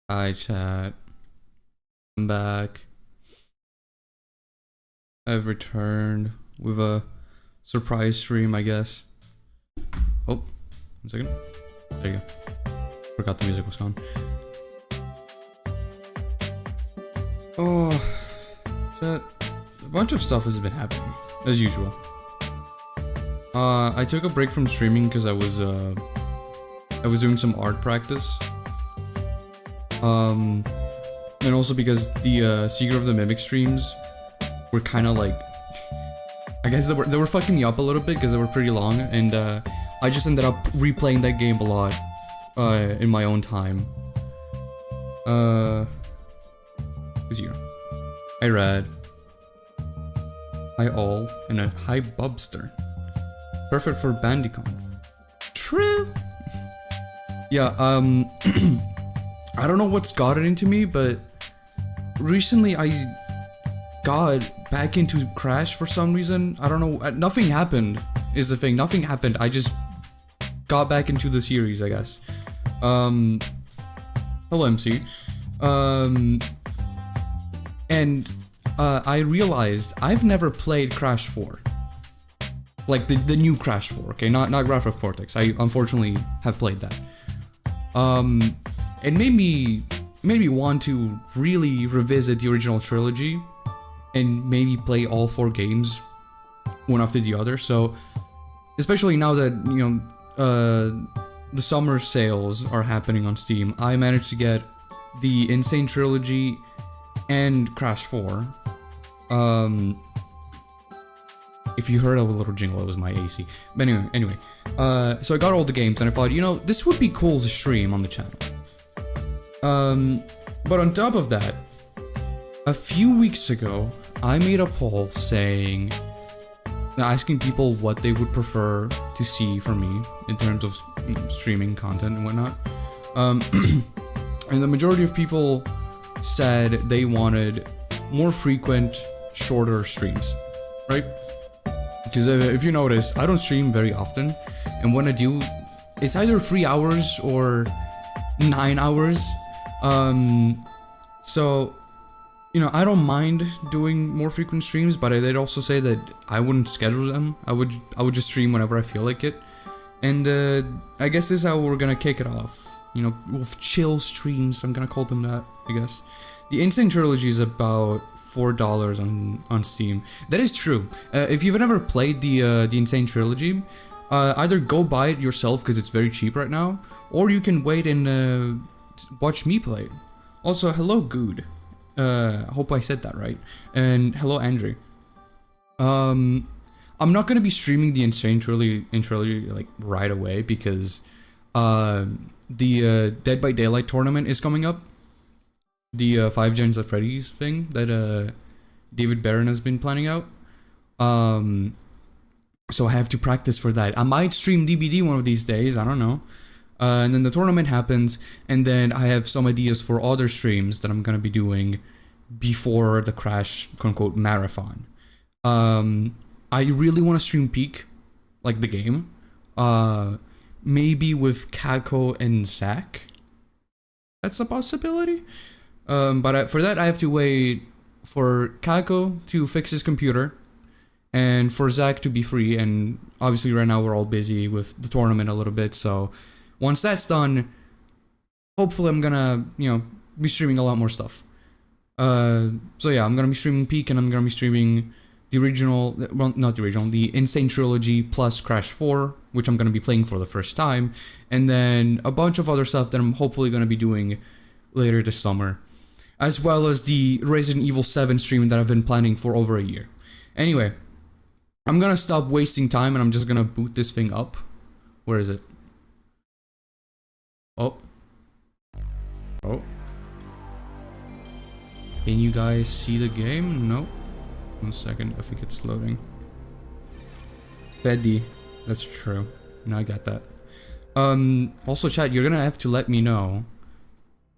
Hi chat. I'm back. I've returned with a surprise stream, I guess. Oh, 1 second. There you go. Forgot the music was gone. Oh, chat. A bunch of stuff has been happening, as usual. I took a break from streaming because I was doing some art practice. And also because the Secret of the Mimic streams were kind of like, I guess they were fucking me up a little bit because they were pretty long, and I just ended up replaying that game a lot in my own time. Who's here? Hi Rad. Hi all, and a hi Bubster. Perfect for Bandycon. True. Yeah. I don't know what's gotten into me, but recently I got back into Crash for some reason. I don't know. Nothing happened is the thing. Nothing happened. I just got back into the series, I guess. Hello, MC. And I realized I've never played Crash 4. Like the new Crash 4, okay? Not Graphic Cortex. I unfortunately have played that. It made me want to really revisit the original trilogy and maybe play all 4 games one after the other. So, especially now that, you know, the summer sales are happening on Steam, I managed to get the Insane Trilogy and Crash 4. If you heard a little jingle, it was my AC. But anyway, so I got all the games and I thought, you know, this would be cool to stream on the channel. But on top of that, a few weeks ago, I made a poll saying, asking people what they would prefer to see from me in terms of, you know, streaming content and whatnot. And the majority of people said they wanted more frequent, shorter streams, right? Because if you notice, I don't stream very often, and when I do, it's either 3 hours or 9 hours. So, you know, I don't mind doing more frequent streams, but they'd also say that I wouldn't schedule them. I would just stream whenever I feel like it. And I guess this is how we're gonna kick it off. You know, with chill streams, I'm gonna call them that, I guess. The Insane Trilogy is about $4 on Steam. That is true. If you've never played the Insane Trilogy, either go buy it yourself because it's very cheap right now, or you can wait and watch me play it. Also, hello Good. Hope I said that right. And hello Andre. I'm not gonna be streaming the Insane Trilogy like right away because the Dead by Daylight tournament is coming up. The 5 Gens of Freddy's thing that David Barron has been planning out. So I have to practice for that. I might stream DBD one of these days, I don't know. And then the tournament happens, and then I have some ideas for other streams that I'm gonna be doing before the Crash quote-unquote marathon. I really want to stream Peak, like the game. Maybe with Kako and Zach. That's a possibility. But for that I have to wait for Kako to fix his computer and for Zach to be free, and obviously right now we're all busy with the tournament a little bit, so once that's done, hopefully I'm gonna, you know, be streaming a lot more stuff. So yeah, I'm gonna be streaming Peak, and I'm gonna be streaming the original, well, not the original, the Insane Trilogy plus Crash 4, which I'm gonna be playing for the first time, and then a bunch of other stuff that I'm hopefully gonna be doing later this summer, as well as the Resident Evil 7 stream that I've been planning for over a year. Anyway, I'm gonna stop wasting time and I'm just gonna boot this thing up. Where is it? Oh. Oh. Can you guys see the game? No. 1 second, I think it's loading. Betty. That's true. No, I got that. Also chat, you're gonna have to let me know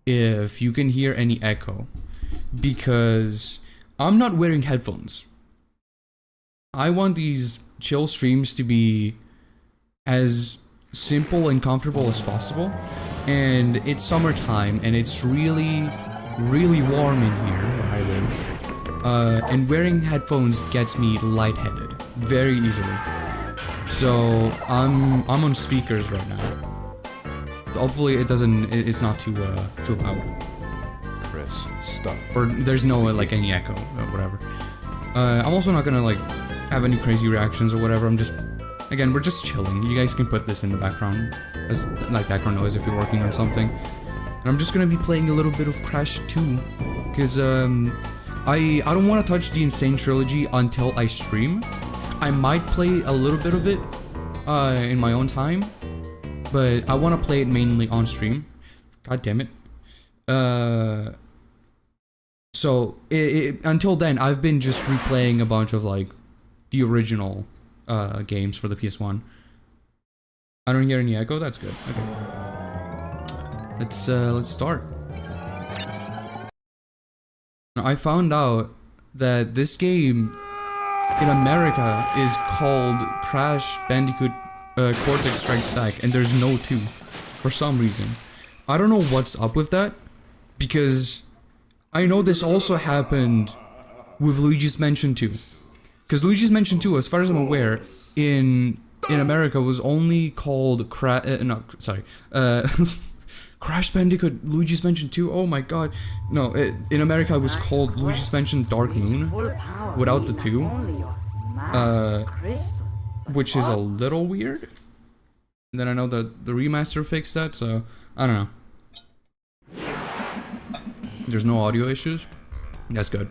if you can hear any echo, because I'm not wearing headphones. I want these chill streams to be as simple and comfortable as possible, and it's summertime, and it's really, really warm in here where I live. And wearing headphones gets me lightheaded very easily. So I'm on speakers right now. Hopefully it's not too loud. Press stop. Or there's no like any echo or whatever. I'm also not gonna like have any crazy reactions or whatever. Again, we're just chilling. You guys can put this in the background as like background noise if you're working on something. And I'm just gonna be playing a little bit of Crash 2, because I don't want to touch the Insane Trilogy until I stream. I might play a little bit of it in my own time, but I want to play it mainly on stream. God damn it. So until then, I've been just replaying a bunch of like the original games for the PS1. I don't hear any echo. That's good. Okay. Let's start. I found out that this game in America is called Crash Bandicoot Cortex Strikes Back, and there's no 2 for some reason. I don't know what's up with that, because I know this also happened with Luigi's Mansion 2. Because Luigi's Mansion 2, as far as I'm aware, in America was only called Crash Bandicoot Luigi's Mansion 2. Oh my god. No, in America it was called Luigi's Mansion Dark Moon without the 2. Which is a little weird. And then I know that the remaster fixed that, so I don't know. There's no audio issues. That's good.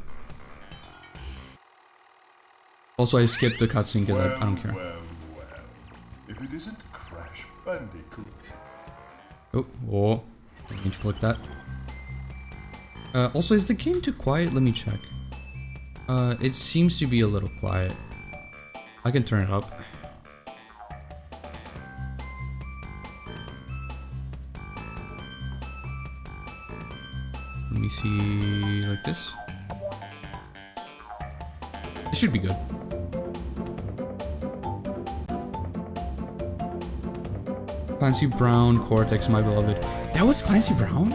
Also, I skipped the cutscene because I don't care. Well. If it isn't Crash Bandicoot. Oh, I need to click that. Also, is the game too quiet? Let me check. It seems to be a little quiet. I can turn it up. Let me see, like this. It should be good. Clancy Brown, Cortex, my beloved. That was Clancy Brown?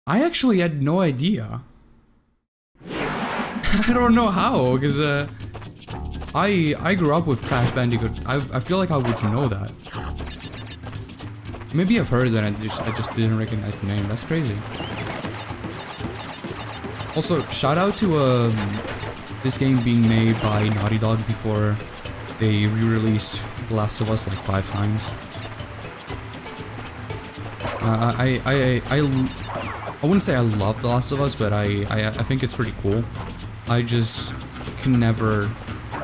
I actually had no idea. I don't know how, because I grew up with Crash Bandicoot. I feel like I would know that. Maybe I've heard that, I just didn't recognize the name. That's crazy. Also, shout out to this game being made by Naughty Dog before they re-released The Last of Us like 5 times. I wouldn't say I love The Last of Us, but I think it's pretty cool. I just can never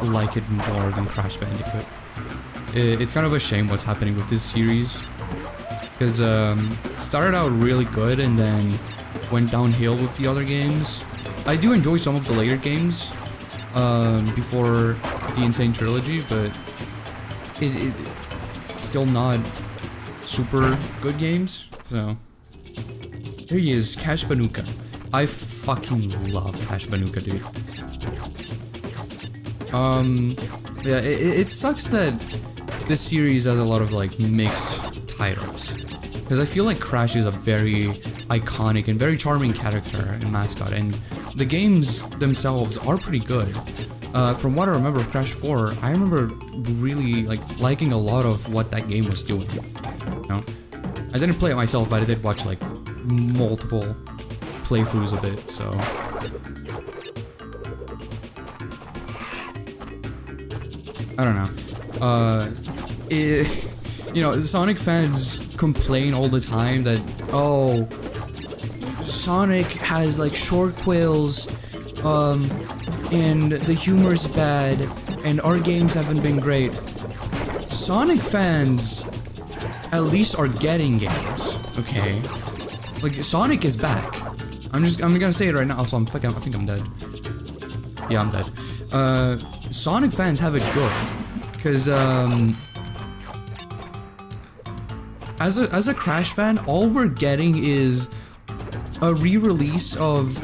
like it more than Crash Bandicoot. It's kind of a shame what's happening with this series, because started out really good and then went downhill with the other games. I do enjoy some of the later games before the Insane Trilogy, but it's still not super good games. So here he is, Cash Banuka. I fucking love Cash Banuka, dude. Yeah, it sucks that this series has a lot of like mixed titles, because I feel like Crash is a very iconic and very charming character and mascot, and the games themselves are pretty good. From what I remember of Crash 4, I remember really like liking a lot of what that game was doing. You know? I didn't play it myself, but I did watch like multiple playthroughs of it, so I don't know. You know, Sonic fans complain all the time that, oh, Sonic has like short quills, and the humor's bad, and our games haven't been great. Sonic fans at least are getting games, okay? Like, Sonic is back. I'm gonna say it right now. Also, I think I'm dead. Yeah, I'm dead. Sonic fans have it good, because as a Crash fan, all we're getting is a re-release of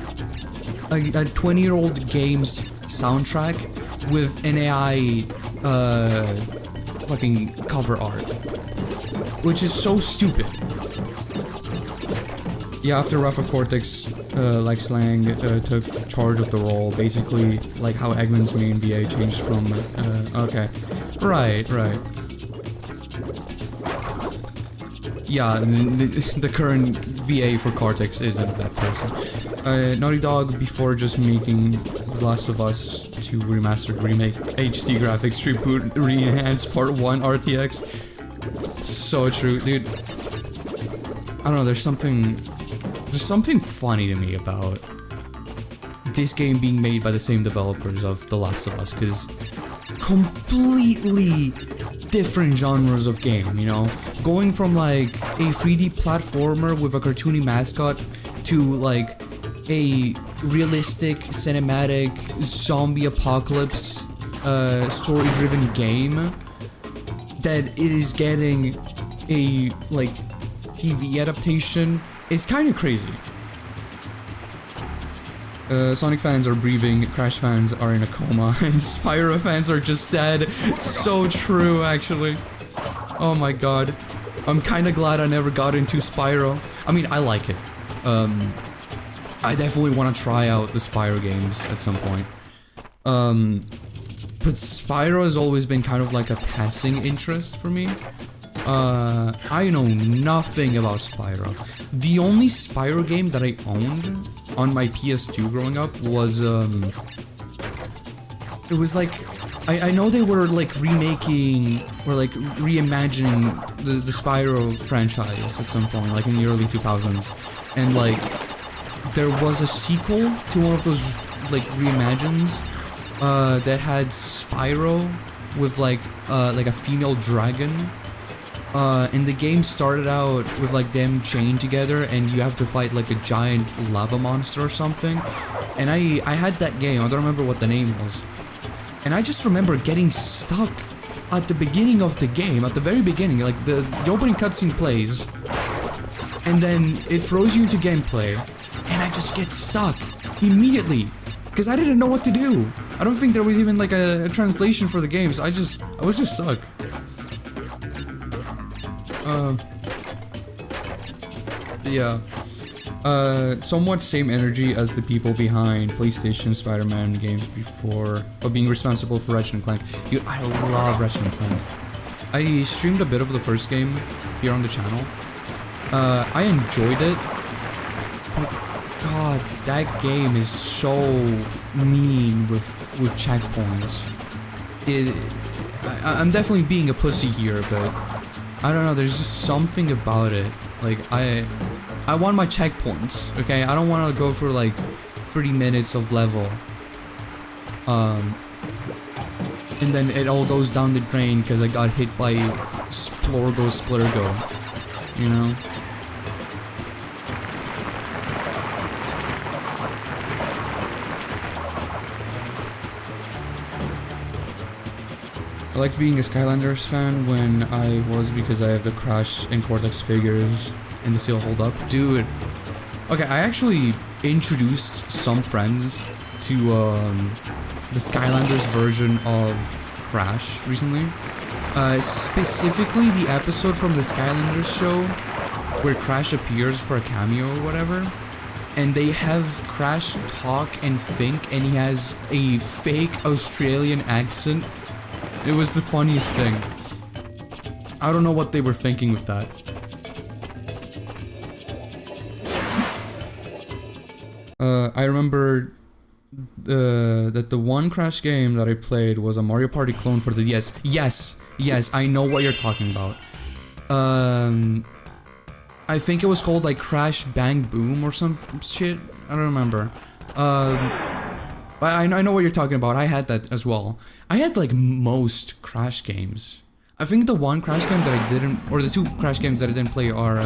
a 20-year-old game's soundtrack with an AI fucking cover art, which is so stupid. Yeah, after Rafa Cortex, like Slang, took charge of the role, basically like how Eggman's main VA changed from, okay. Right. Yeah, the current VA for Cortex isn't a bad person. Naughty Dog, before just making The Last of Us 2 Remastered Remake, HD graphics, reboot, re-enhanced Part 1 RTX. So true, dude. I don't know, there's something funny to me about this game being made by the same developers of The Last of Us, because completely different genres of game, you know? Going from like a 3D platformer with a cartoony mascot to like a realistic cinematic zombie apocalypse story-driven game that is getting a like TV adaptation. It's kind of crazy. Sonic fans are breathing, Crash fans are in a coma, and Spyro fans are just dead. So true, actually. Oh my god. I'm kinda glad I never got into Spyro. I mean, I like it. I definitely want to try out the Spyro games at some point. But Spyro has always been kind of like a passing interest for me. I know nothing about Spyro. The only Spyro game that I owned on my PS2 growing up was, it was like, I know they were like remaking or like reimagining the Spyro franchise at some point, like in the early 2000s. And like, there was a sequel to one of those like reimagines, that had Spyro with like a female dragon. And the game started out with like them chained together and you have to fight like a giant lava monster or something. And I had that game, I don't remember what the name was. And I just remember getting stuck at the beginning of the game, at the very beginning, like the opening cutscene plays. And then it throws you into gameplay. And I just get stuck immediately. Because I didn't know what to do. I don't think there was even like a translation for the games. I was just stuck. Yeah. Somewhat same energy as the people behind PlayStation Spider-Man games before, but being responsible for Ratchet & Clank. Dude, I love Ratchet & Clank. I streamed a bit of the first game here on the channel. I enjoyed it, but god, that game is so mean with checkpoints. I'm definitely being a pussy here, but I don't know, there's just something about it. Like, I want my checkpoints, okay? I don't want to go for like 30 minutes of level. And then it all goes down the drain because I got hit by Splorgo Splurgo, you know? I liked being a Skylanders fan when I was because I have the Crash and Cortex figures and they still hold up. Dude. Okay, I actually introduced some friends to the Skylanders version of Crash recently. Specifically the episode from the Skylanders show where Crash appears for a cameo or whatever. And they have Crash talk and think and he has a fake Australian accent. It was the funniest thing. I don't know what they were thinking with that. I remember that the one Crash game that I played was a Mario Party clone for the DS. Yes, I know what you're talking about. I think it was called like Crash Bang Boom or some shit. I don't remember. I know what you're talking about. I had that as well. I had like most Crash games. I think the one Crash game that I didn't, or the two Crash games that I didn't play are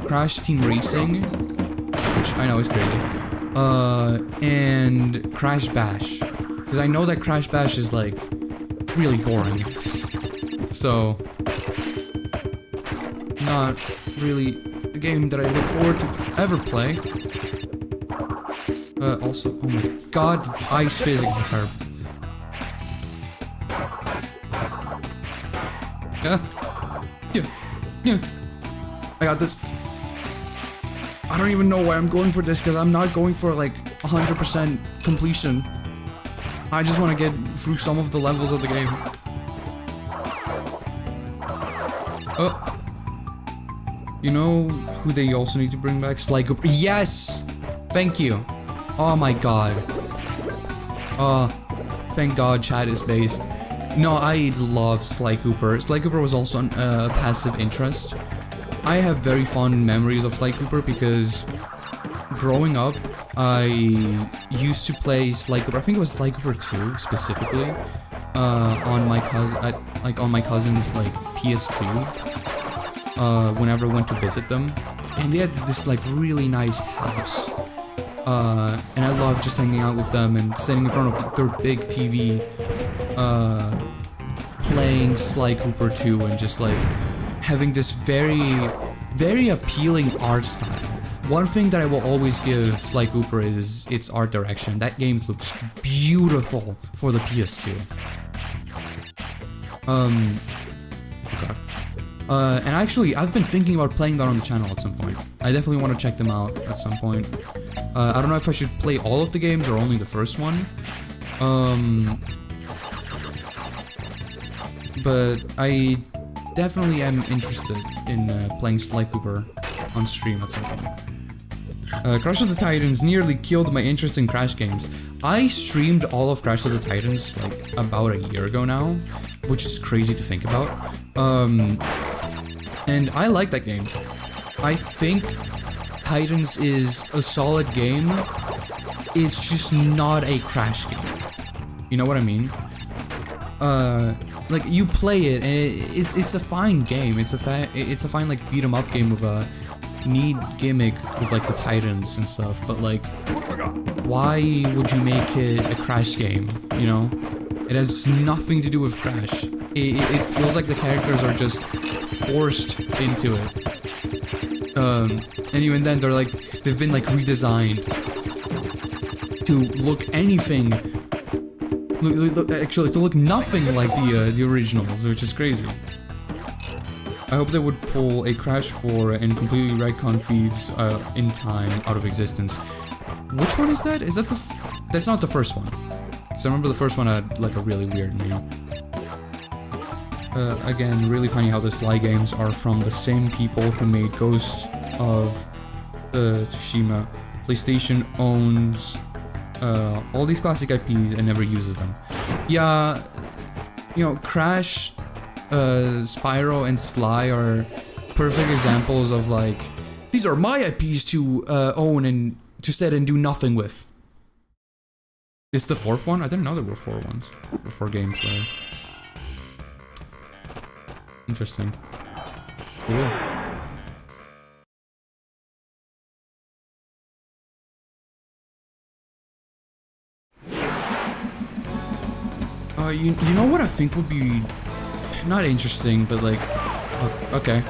Crash Team Racing, which I know is crazy, and Crash Bash, because I know that Crash Bash is like really boring. So not really a game that I look forward to ever play. Also, oh my god, ice physics are terrible. Yeah. I got this. I don't even know why I'm going for this, because I'm not going for like 100% completion. I just want to get through some of the levels of the game. Oh. You know who they also need to bring back? Sly Cooper. Yes! Thank you. Oh my god. Oh, thank god chat is based. No, I love Sly Cooper. Sly Cooper was also a passive interest. I have very fond memories of Sly Cooper because growing up, I used to play Sly Cooper. I think it was Sly Cooper 2 specifically, on my cousin's like PS2. Whenever I went to visit them, and they had this like really nice house. And I loved just hanging out with them and sitting in front of their big TV, playing Sly Cooper 2 and just like having this very appealing art style. One thing that I will always give Sly Cooper is its art direction. That game looks beautiful for the PS2. Okay. And actually, I've been thinking about playing that on the channel at some point. I definitely want to check them out at some point. I don't know if I should play all of the games or only the first one. But I definitely am interested in playing Sly Cooper on stream at some point. Crash of the Titans nearly killed my interest in Crash games. I streamed all of Crash of the Titans like about a year ago now, which is crazy to think about. And I like that game. I think Titans is a solid game. It's just not a Crash game. You know what I mean? Like you play it and it's a fine game. It's a fine like beat 'em up game with a neat gimmick with like the Titans and stuff. But like, why would you make it a Crash game? You know, it has nothing to do with Crash. It feels like the characters are just forced into it. And even then, they've been like redesigned to look anything. Actually, to look nothing like the originals, which is crazy. I hope they would pull a Crash 4 and completely retcon Thieves in Time out of existence. Which one is that? Is that that's not the first one. Because I remember the first one had like a really weird name. Again, really funny how the Sly games are from the same people who made Ghost of Tsushima. PlayStation owns all these classic IPs and never uses them. Yeah, you know, Crash, Spyro, and Sly are perfect examples of like, these are my IPs to own and to set and do nothing with. It's the fourth one? I didn't know there were 4 ones. Or 4 games there. Interesting. Cool. You know what I think would be not interesting, but like, okay.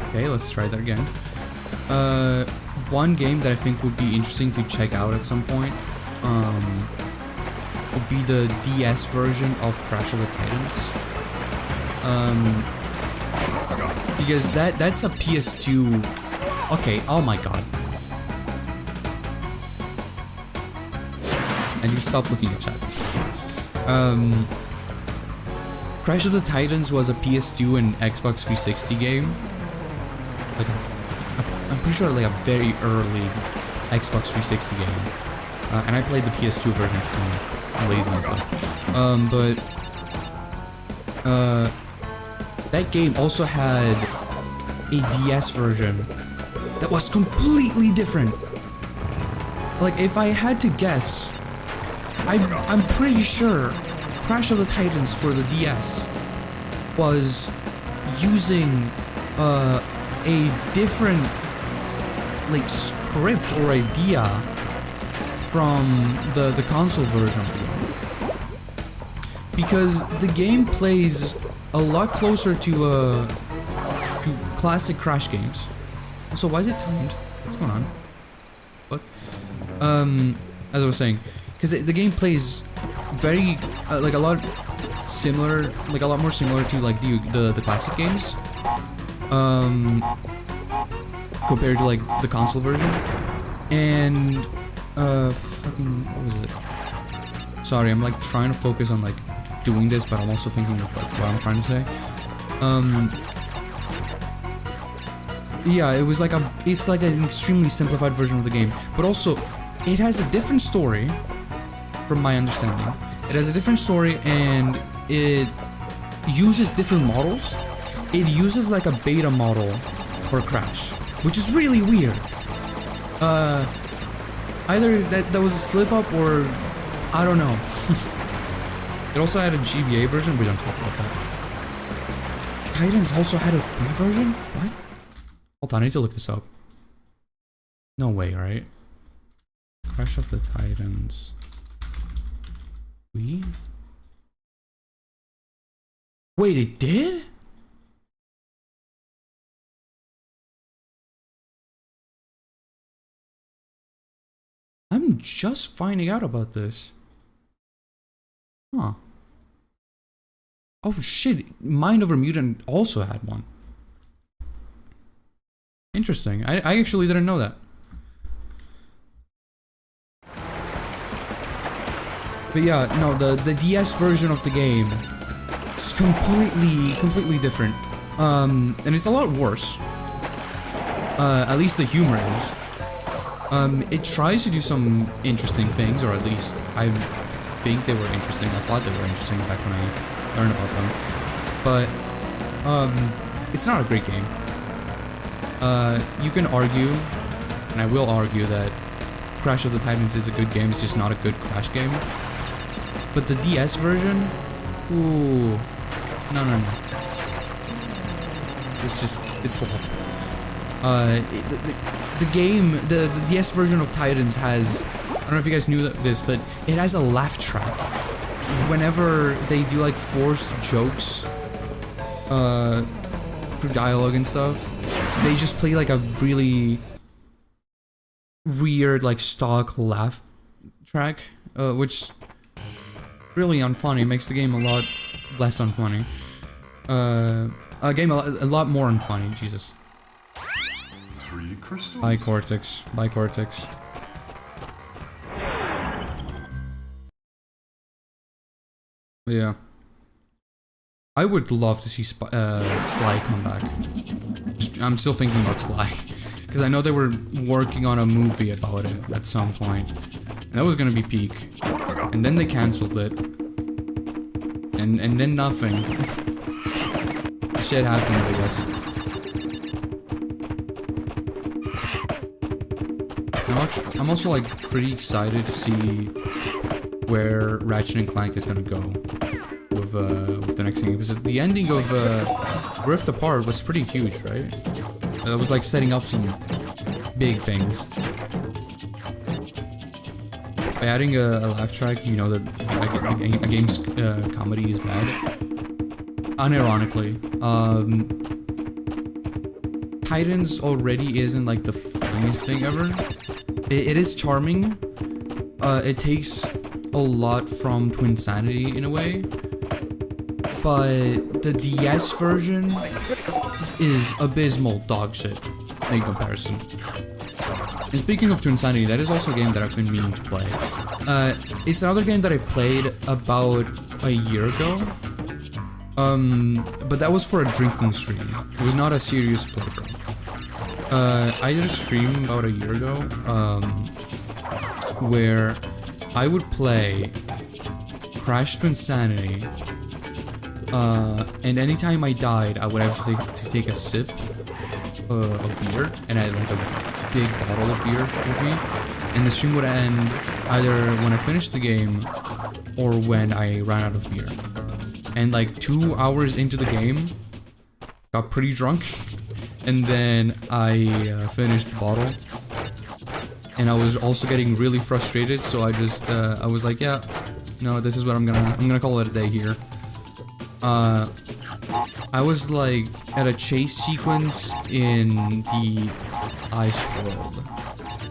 Okay, let's try that again. One game that I think would be interesting to check out at some point, would be the DS version of Crash of the Titans. Because that's a PS2. Okay, oh my god. I need to stop looking at chat. Crash of the Titans was a PS2 and Xbox 360 game. Like, I'm pretty sure like a very early Xbox 360 game. And I played the PS2 version because I'm lazy and stuff. That game also had a DS version that was completely different. Like, if I had to guess, I'm pretty sure Crash of the Titans for the DS was using a different like script or idea from the console version of the game, because the game plays a lot closer to classic Crash games. So why is it timed? What's going on? Look, as I was saying, because the game plays very like a lot similar, like a lot more similar to like the classic games, compared to like the console version. And fucking, what was it? Sorry, I'm like trying to focus on like doing this, but I'm also thinking of like what I'm trying to say. Yeah, it's like an extremely simplified version of the game, but also it has a different story, from my understanding. It has a different story, and it uses different models. It uses like a beta model for Crash, which is really weird. Either that was a slip up, or I don't know. It also had a GBA version. We don't talk about that. Titans also had a Wii version? What? Hold on, I need to look this up. No way, right? Crash of the Titans. Wii? Wait, it did? I'm just finding out about this. Huh. Oh shit, Mind Over Mutant also had one. Interesting. I actually didn't know that. But yeah, no, the DS version of the game is completely different. And it's a lot worse. At least the humor is. It tries to do some interesting things, or at least I think they were interesting. I thought they were interesting back when I learned about them. But, it's not a great game. You can argue, and I will argue, that Crash of the Titans is a good game, it's just not a good Crash game. But the DS version? Ooh. No. It's slop. The game, the DS version of Titans has, I don't know if you guys knew this, but it has a laugh track. Whenever they do like forced jokes, through dialogue and stuff, they just play like a really weird like stock laugh track, which really unfunny, makes the game a lot less unfunny. A game a lot more unfunny, Jesus. 3 crystals. Bye Cortex. Bye Cortex. Yeah. I would love to see Sly come back. I'm still thinking about Sly. Because I know they were working on a movie about it at some point. And that was gonna be peak. And then they cancelled it. And then nothing. Shit happens, I guess. I'm also like pretty excited to see where Ratchet and Clank is gonna go with the next game, because the ending of Rift Apart was pretty huge, right? It was like setting up some big things. By adding a laugh track, you know that a game's comedy is bad. Unironically, Titans already isn't like the funniest thing ever. It is charming. It takes a lot from Twinsanity in a way, but the DS version is abysmal dog shit in comparison. And speaking of Twinsanity, that is also a game that I've been meaning to play. It's another game that I played about a year ago. But that was for a drinking stream. It was not a serious playthrough. I did a stream about a year ago, where I would play Crash Twinsanity, and anytime I died, I would have to take a sip of beer, and I had like a big bottle of beer with me, and the stream would end either when I finished the game, or when I ran out of beer. And like 2 hours into the game, got pretty drunk, and then I finished the bottle. And I was also getting really frustrated, so I just I was like, yeah, no, this is what I'm gonna call it a day here. I was like at a chase sequence in the ice world,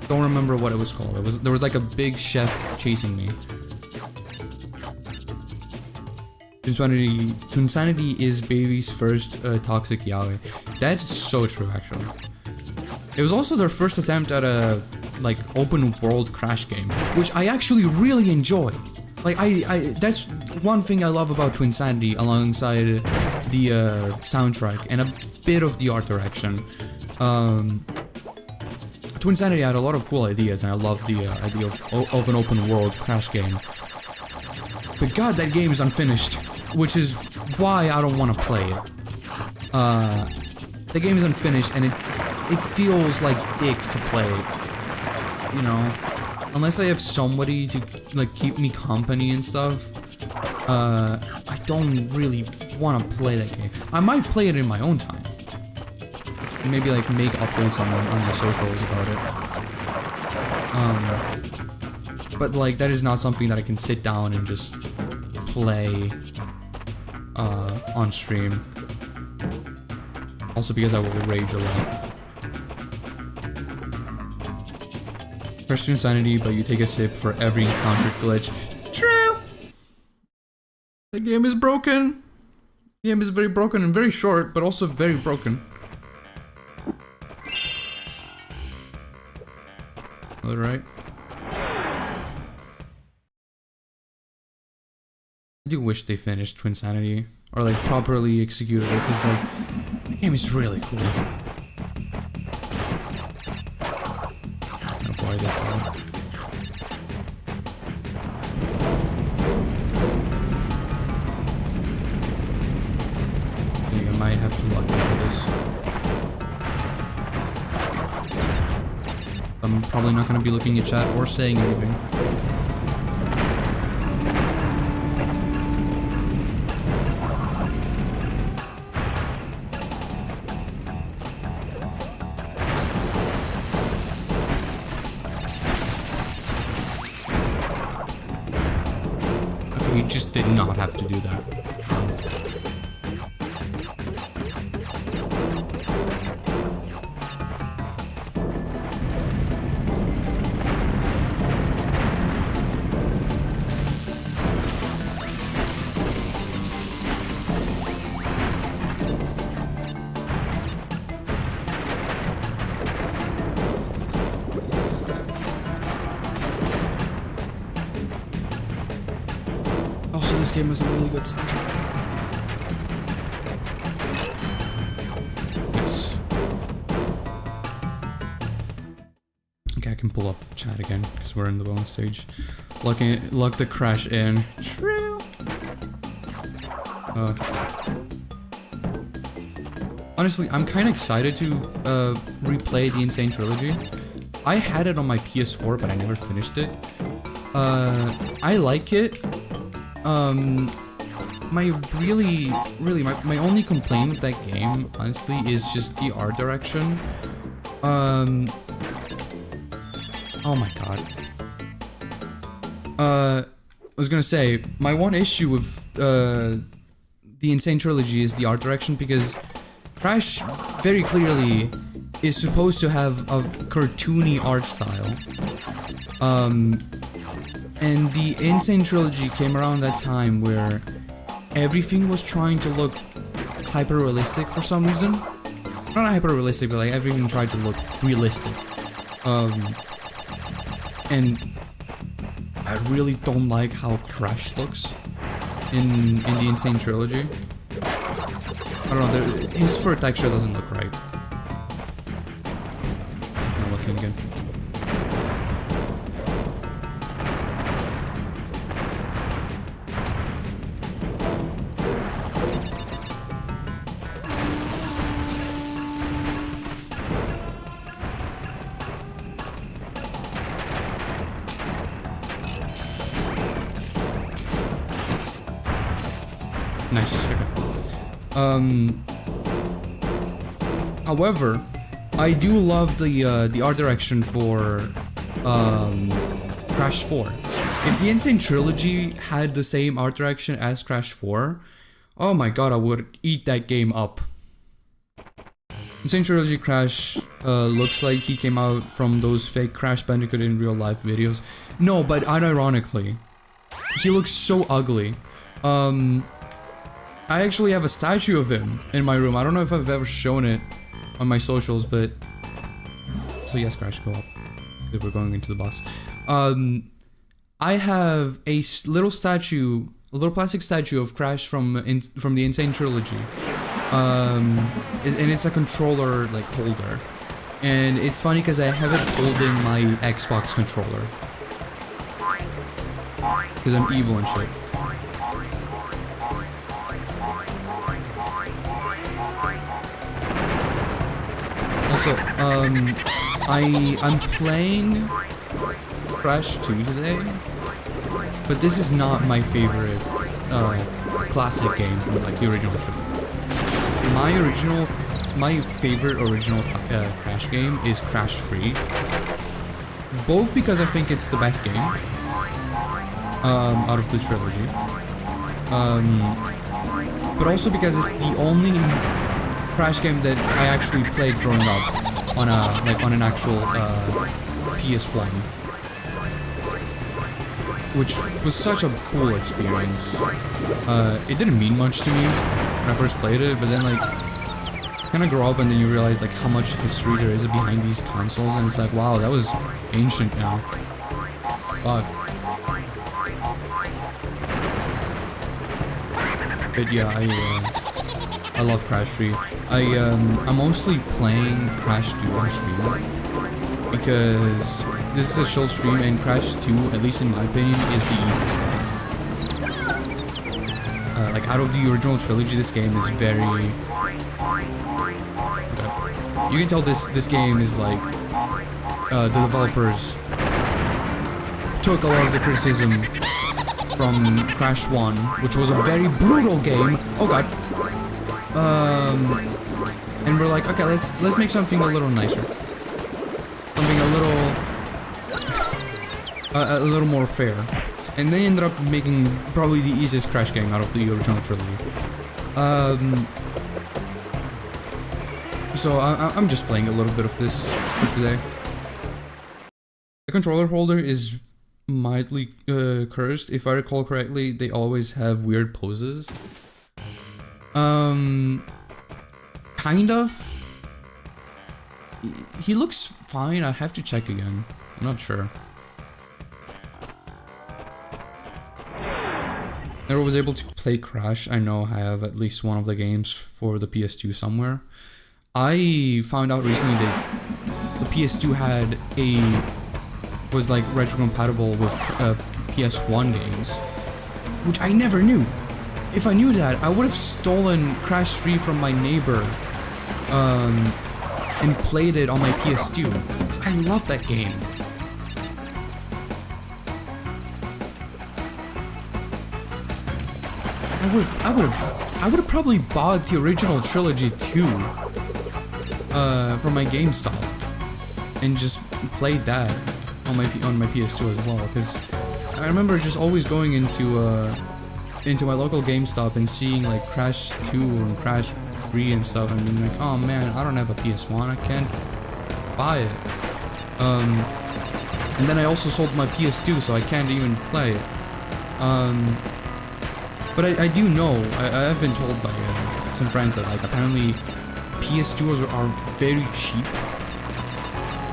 Don't remember what it was called. There was like a big chef chasing me. Twinsanity is baby's first toxic yaoi. That's so true, actually. It was also their first attempt at a like open world crash game, which I actually really enjoy. Like that's one thing I love about Twinsanity, alongside the soundtrack and a bit of the art direction. Twinsanity had a lot of cool ideas, and I love the idea of an open world crash game. But god, that game is unfinished, which is why I don't want to play it. The game is unfinished, and it feels like dick to play it. You know, unless I have somebody to like keep me company and stuff. I don't really want to play that game. I might play it in my own time. Maybe like make updates on my socials about it. But like that is not something that I can sit down and just play on stream. Also because I will rage a lot. Press Twinsanity, but you take a sip for every encountered glitch. True! The game is broken. The game is very broken and very short, but also very broken. Alright. I do wish they finished Twinsanity, or like properly executed it, because like the game is really cool. I'm gonna buy this though. I think I might have to log in for this. I'm probably not going to be looking at chat or saying anything. Okay, you just did not have to do that. This game has a really good soundtrack. Nice. Okay, I can pull up chat again because we're in the bonus stage. Lock the crash in. True. Honestly, I'm kind of excited to replay the Insane Trilogy. I had it on my PS4, but I never finished it. I like it. My only complaint with that game, honestly, is just the art direction. Oh my god. I was gonna say, my one issue with, the Insane Trilogy is the art direction, because Crash very clearly is supposed to have a cartoony art style. And the Insane Trilogy came around that time where everything was trying to look hyper-realistic for some reason. Not hyper-realistic, but like everything tried to look realistic. And I really don't like how Crash looks in the Insane Trilogy. I don't know, his fur texture doesn't look right. I'm looking again. Nice. Okay. However, I do love the art direction for Crash 4. If the Insane Trilogy had the same art direction as Crash 4, oh my god, I would eat that game up. Insane Trilogy Crash looks like he came out from those fake Crash Bandicoot in real life videos. No, but unironically, he looks so ugly. I actually have a statue of him in my room. I don't know if I've ever shown it on my socials, but... So yes, Crash, go up. Because we're going into the boss. I have a little statue, a little plastic statue of Crash from the Insane Trilogy. And it's a controller, like, holder. And it's funny because I have it holding my Xbox controller. Because I'm evil and shit. Also, I'm playing Crash 2 today, but this is not my favorite classic game from like the original trilogy. My favorite original Crash game is Crash 3, both because I think it's the best game out of the trilogy, but also because it's the only Crash game that I actually played growing up on an actual PS1, which was such a cool experience. It didn't mean much to me when I first played it, but then like kind of grow up and then you realize like how much history there is behind these consoles, and it's like, wow, that was ancient now. Fuck. But yeah, I love Crash 3. I'm mostly playing Crash 2 on stream because this is a short stream, and Crash 2, at least in my opinion, is the easiest one. Like out of the original trilogy, this game is very... Okay. You can tell this game is like the developers took a lot of the criticism from Crash 1, which was a very brutal game. Oh god. And we're like, okay, let's make something a little nicer, something a little more fair, and they ended up making probably the easiest Crash game out of the original trilogy. So I'm just playing a little bit of this for today. The controller holder is mildly cursed. If I recall correctly, they always have weird poses. Kind of. He looks fine. I'd have to check again. I'm not sure. Never was able to play Crash. I know I have at least one of the games for the PS2 somewhere. I found out recently that the PS2 was like retro compatible with PS1 games, which I never knew. If I knew that, I would have stolen Crash 3 from my neighbor and played it on my PS2, because I love that game. I would have probably bought the original trilogy too from my GameStop and just played that on my PS2 as well, because I remember just always going into my local GameStop and seeing like Crash 2 and Crash 3 and stuff, and being like, oh man, I don't have a PS1, I can't buy it. And then I also sold my PS2, so I can't even play it. But I do know, I've been told by some friends that like apparently PS2s are very cheap.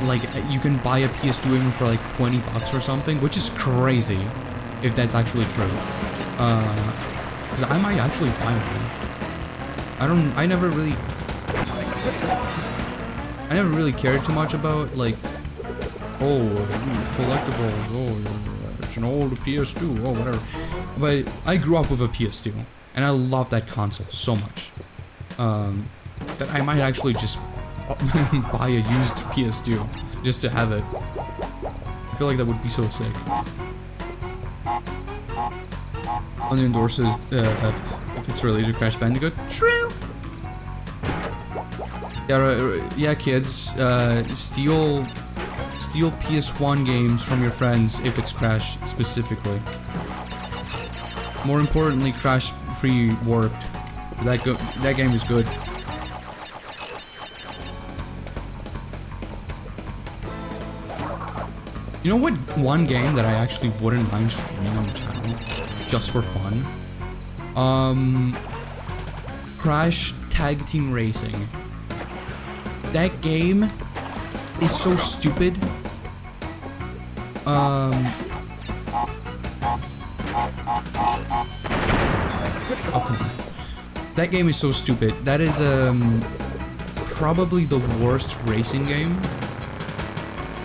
Like you can buy a PS2 even for like 20 bucks or something, which is crazy if that's actually true. Because I might actually buy one. I never really cared too much about like, oh, collectibles, oh, it's an old PS2, oh, whatever. But I grew up with a PS2, and I love that console so much, that I might actually just buy a used PS2 just to have it. I feel like that would be so sick. Only endorses theft if it's related to Crash Bandicoot. True. Yeah, kids. Steal PS1 games from your friends if it's Crash specifically. More importantly, Crash 3 Warped. That game is good. You know what? One game that I actually wouldn't mind streaming on the channel, just for fun. Crash Tag Team Racing. That game is so stupid. Oh, come on. That game is so stupid. That is probably the worst racing game.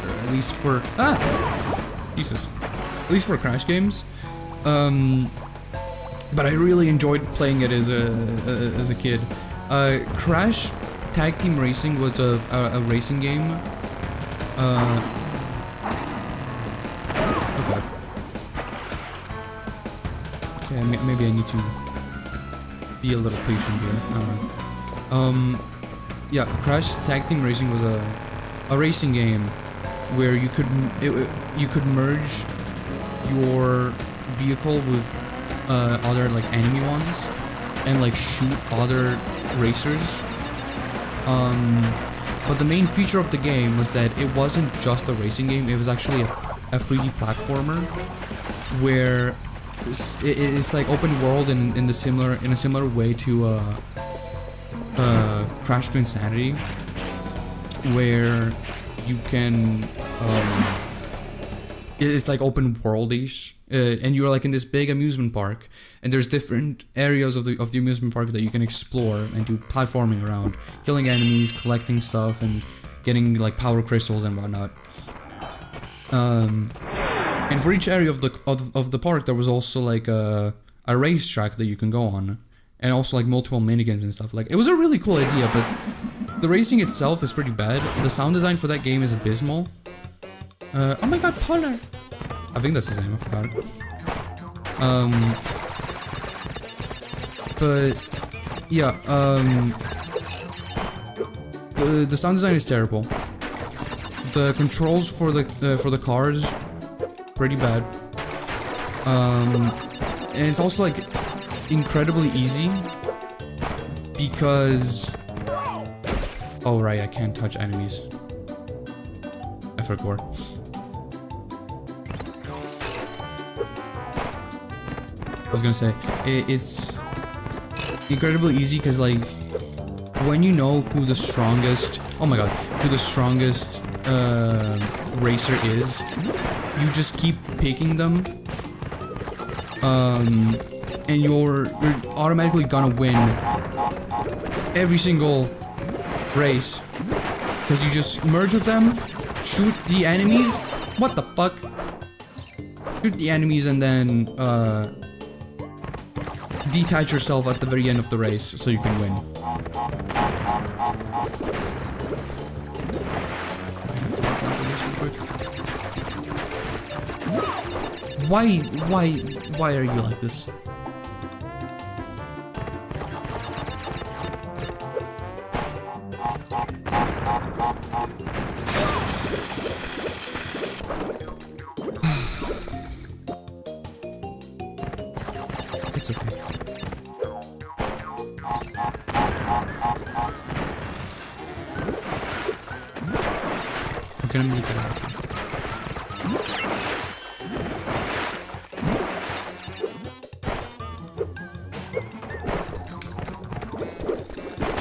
Or at least for Jesus. At least for Crash games. But I really enjoyed playing it as a kid. Crash Tag Team Racing was a racing game. Okay. Okay, maybe I need to be a little patient here. Yeah, Crash Tag Team Racing was a racing game where you could merge your vehicle with other like enemy ones and like shoot other racers. But the main feature of the game was that it wasn't just a racing game, it was actually a 3D platformer where it's like open world in a similar way to Crash to Insanity, where you can it's like open world-ish, and you're like in this big amusement park, and there's different areas of the amusement park that you can explore and do platforming around, killing enemies, collecting stuff, and getting like power crystals and whatnot. And for each area of the park, there was also like a racetrack that you can go on, and also like multiple minigames and stuff. Like, it was a really cool idea, but the racing itself is pretty bad. The sound design for that game is abysmal. Oh my god, Polar! I think that's his name, I forgot it. But yeah, the sound design is terrible. The controls for the cars, pretty bad. And it's also like incredibly easy because, oh right, I can't touch enemies. I forgot. I was gonna say, it's incredibly easy because, like, when you know who the strongest, oh my god, who the strongest racer is, you just keep picking them, and you're automatically gonna win every single race because you just merge with them, shoot the enemies. What the fuck? Shoot the enemies and then detach yourself at the very end of the race so you can win. I have to look into this real quick. Why are you like this? It's okay. I'm gonna make it out.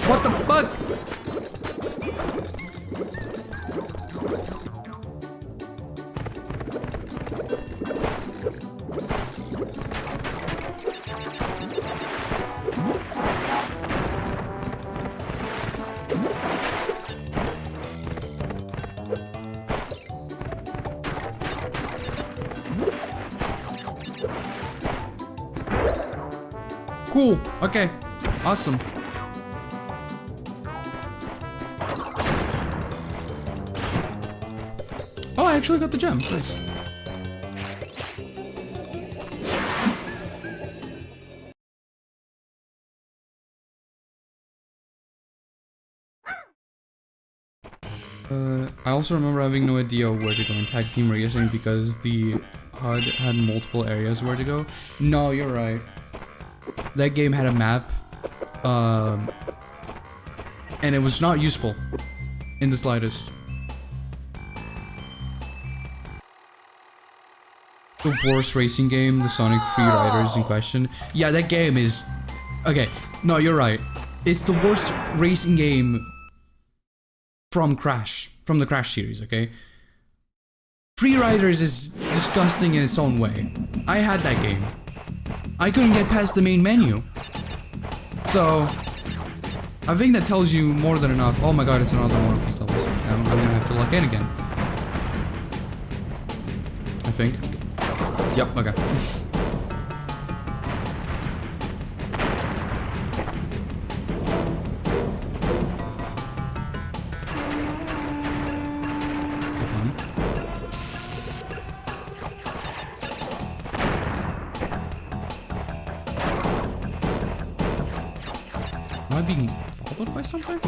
What the fuck? Cool. Okay. Awesome. Oh, I actually got the gem. Nice. I also remember having no idea where to go in Tag Team Racing because the HUD had multiple areas where to go. No, you're right. That game had a map, and it was not useful in the slightest. The worst racing game, the Sonic Free Riders in question. Yeah, that game is... Okay, no, you're right. It's the worst racing game from the Crash series, okay? Free Riders is disgusting in its own way. I had that game. I couldn't get past the main menu. So, I think that tells you more than enough. Oh my god, it's another one of these levels. I'm gonna have to log in again. I think. Yep, okay. Fun. Am I being followed by something?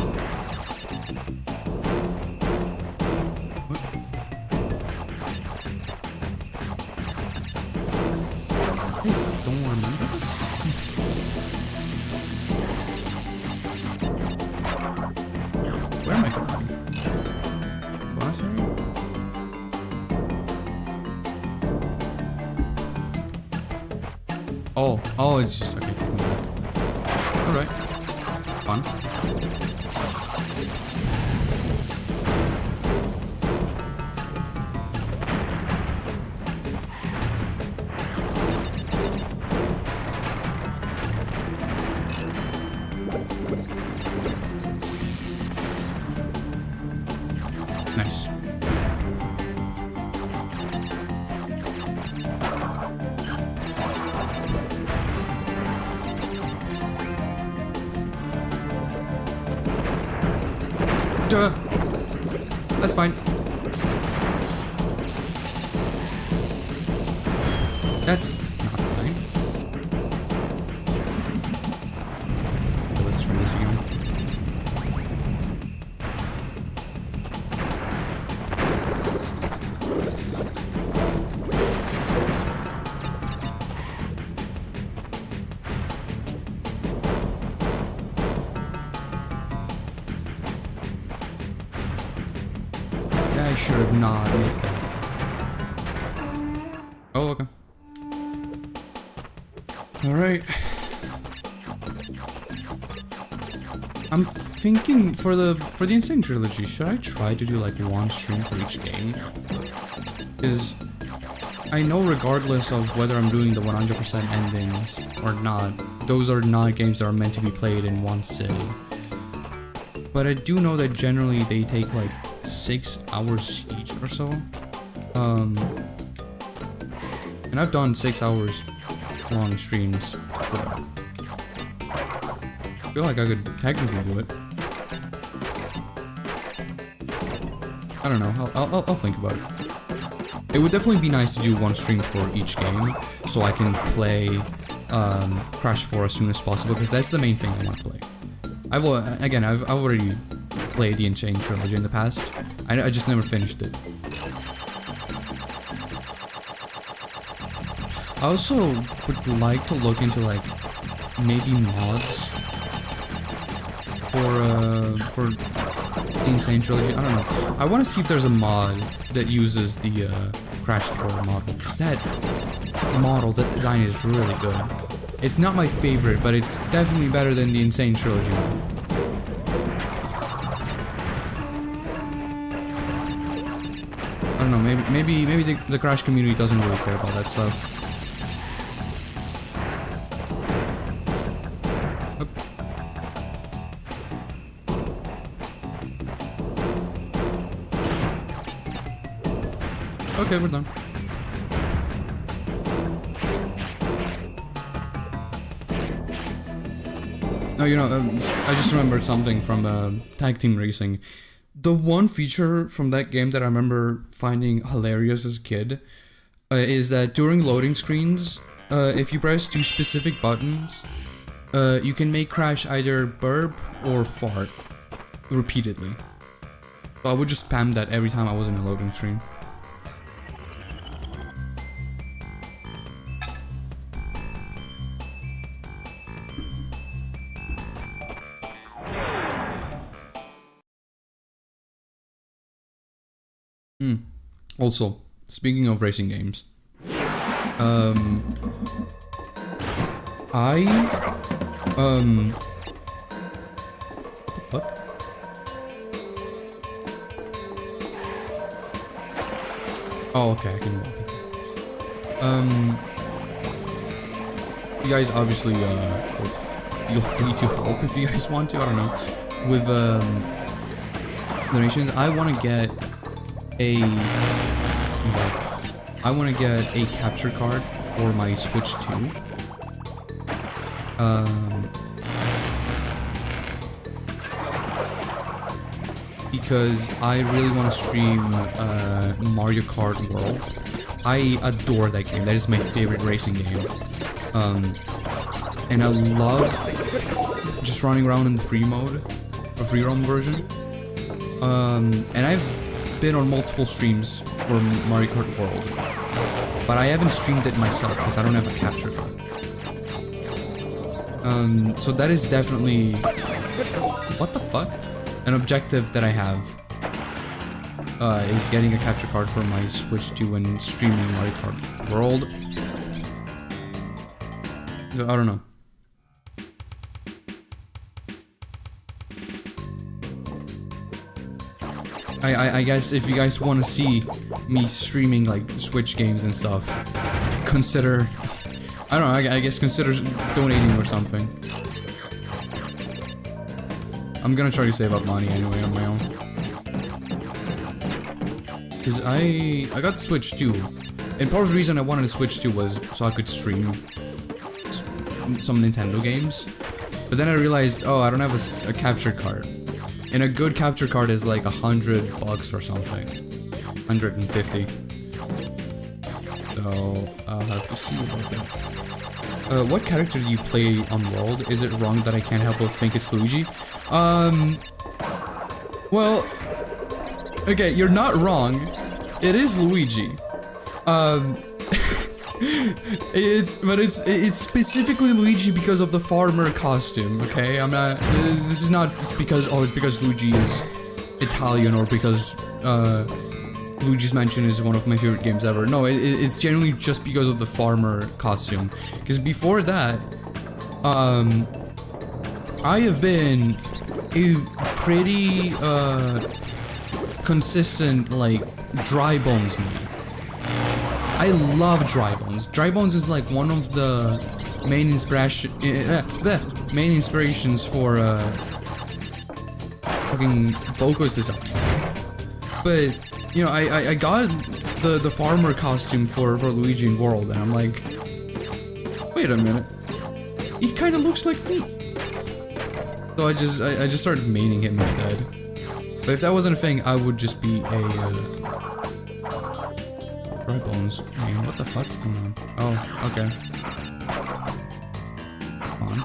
What? Don't remember this? Where am I going? Bonus area? Oh, it's just okay. Alright. Fun. Nice. Duh. That's fine. That's not fine. Okay, let's try this again. I should have not missed that. Oh, okay. Alright. I'm thinking for the Insane Trilogy, should I try to do like one stream for each game? Because I know regardless of whether I'm doing the 100% endings or not, those are not games that are meant to be played in one sitting. But I do know that generally they take like 6 hours each or so. And I've done 6 hours long streams before. I feel like I could technically do it. I don't know, I'll think about it. It would definitely be nice to do one stream for each game, so I can play Crash 4 as soon as possible, because that's the main thing I want to play. I've already played the Insane Trilogy in the past. I just never finished it. I also would like to look into like maybe mods for the Insane Trilogy. I don't know. I want to see if there's a mod that uses the Crash 4 model, because that design is really good. It's not my favorite, but it's definitely better than the Insane Trilogy. I don't know, maybe the Crash community doesn't really care about that stuff. Okay, we're done. Oh, you know, I just remembered something from Tag Team Racing. The one feature from that game that I remember finding hilarious as a kid is that during loading screens, if you press 2 specific buttons, you can make Crash either burp or fart repeatedly. So I would just spam that every time I was in a loading screen. Also, speaking of racing games, Um, I, what the fuck? Oh, okay, I can walk. You guys obviously, feel free to help if you guys want to, I don't know. With, donations, I want to get a capture card for my Switch 2. Because I really want to stream Mario Kart World. I adore that game. That is my favorite racing game. And I love just running around in the free mode, a free roam version. And I've been on multiple streams for Mario Kart World, but I haven't streamed it myself because I don't have a capture card. So that is definitely, what the fuck? An objective that I have is getting a capture card for my Switch 2 and streaming Mario Kart World. I don't know. I guess if you guys want to see me streaming like Switch games and stuff, consider, I don't know, I guess consider donating or something. I'm gonna try to save up money anyway on my own. Cause I got the Switch 2, and part of the reason I wanted a Switch 2 was so I could stream some Nintendo games. But then I realized, oh, I don't have a capture card. And a good capture card is like $100 or something. 150. So I'll have to see about that. What character do you play on World? Is it wrong that I can't help but think it's Luigi? Well, okay, you're not wrong. It is Luigi. It's specifically Luigi because of the farmer costume, okay? I'm not, this is not because, oh, it's because Luigi is Italian or because, Luigi's Mansion is one of my favorite games ever. No, it's genuinely just because of the farmer costume. Because before that, I have been a pretty, consistent, like, dry bones man. I love dry bones. Dry bones is like one of the main inspirations for fucking Boko's design. But you know, I got the farmer costume for Luigi in World, and I'm like, wait a minute, he kind of looks like me. So I just started maining him instead. But if that wasn't a thing, I would just be a dry bones. Man, what the fuck is going on? Oh, okay. Come on.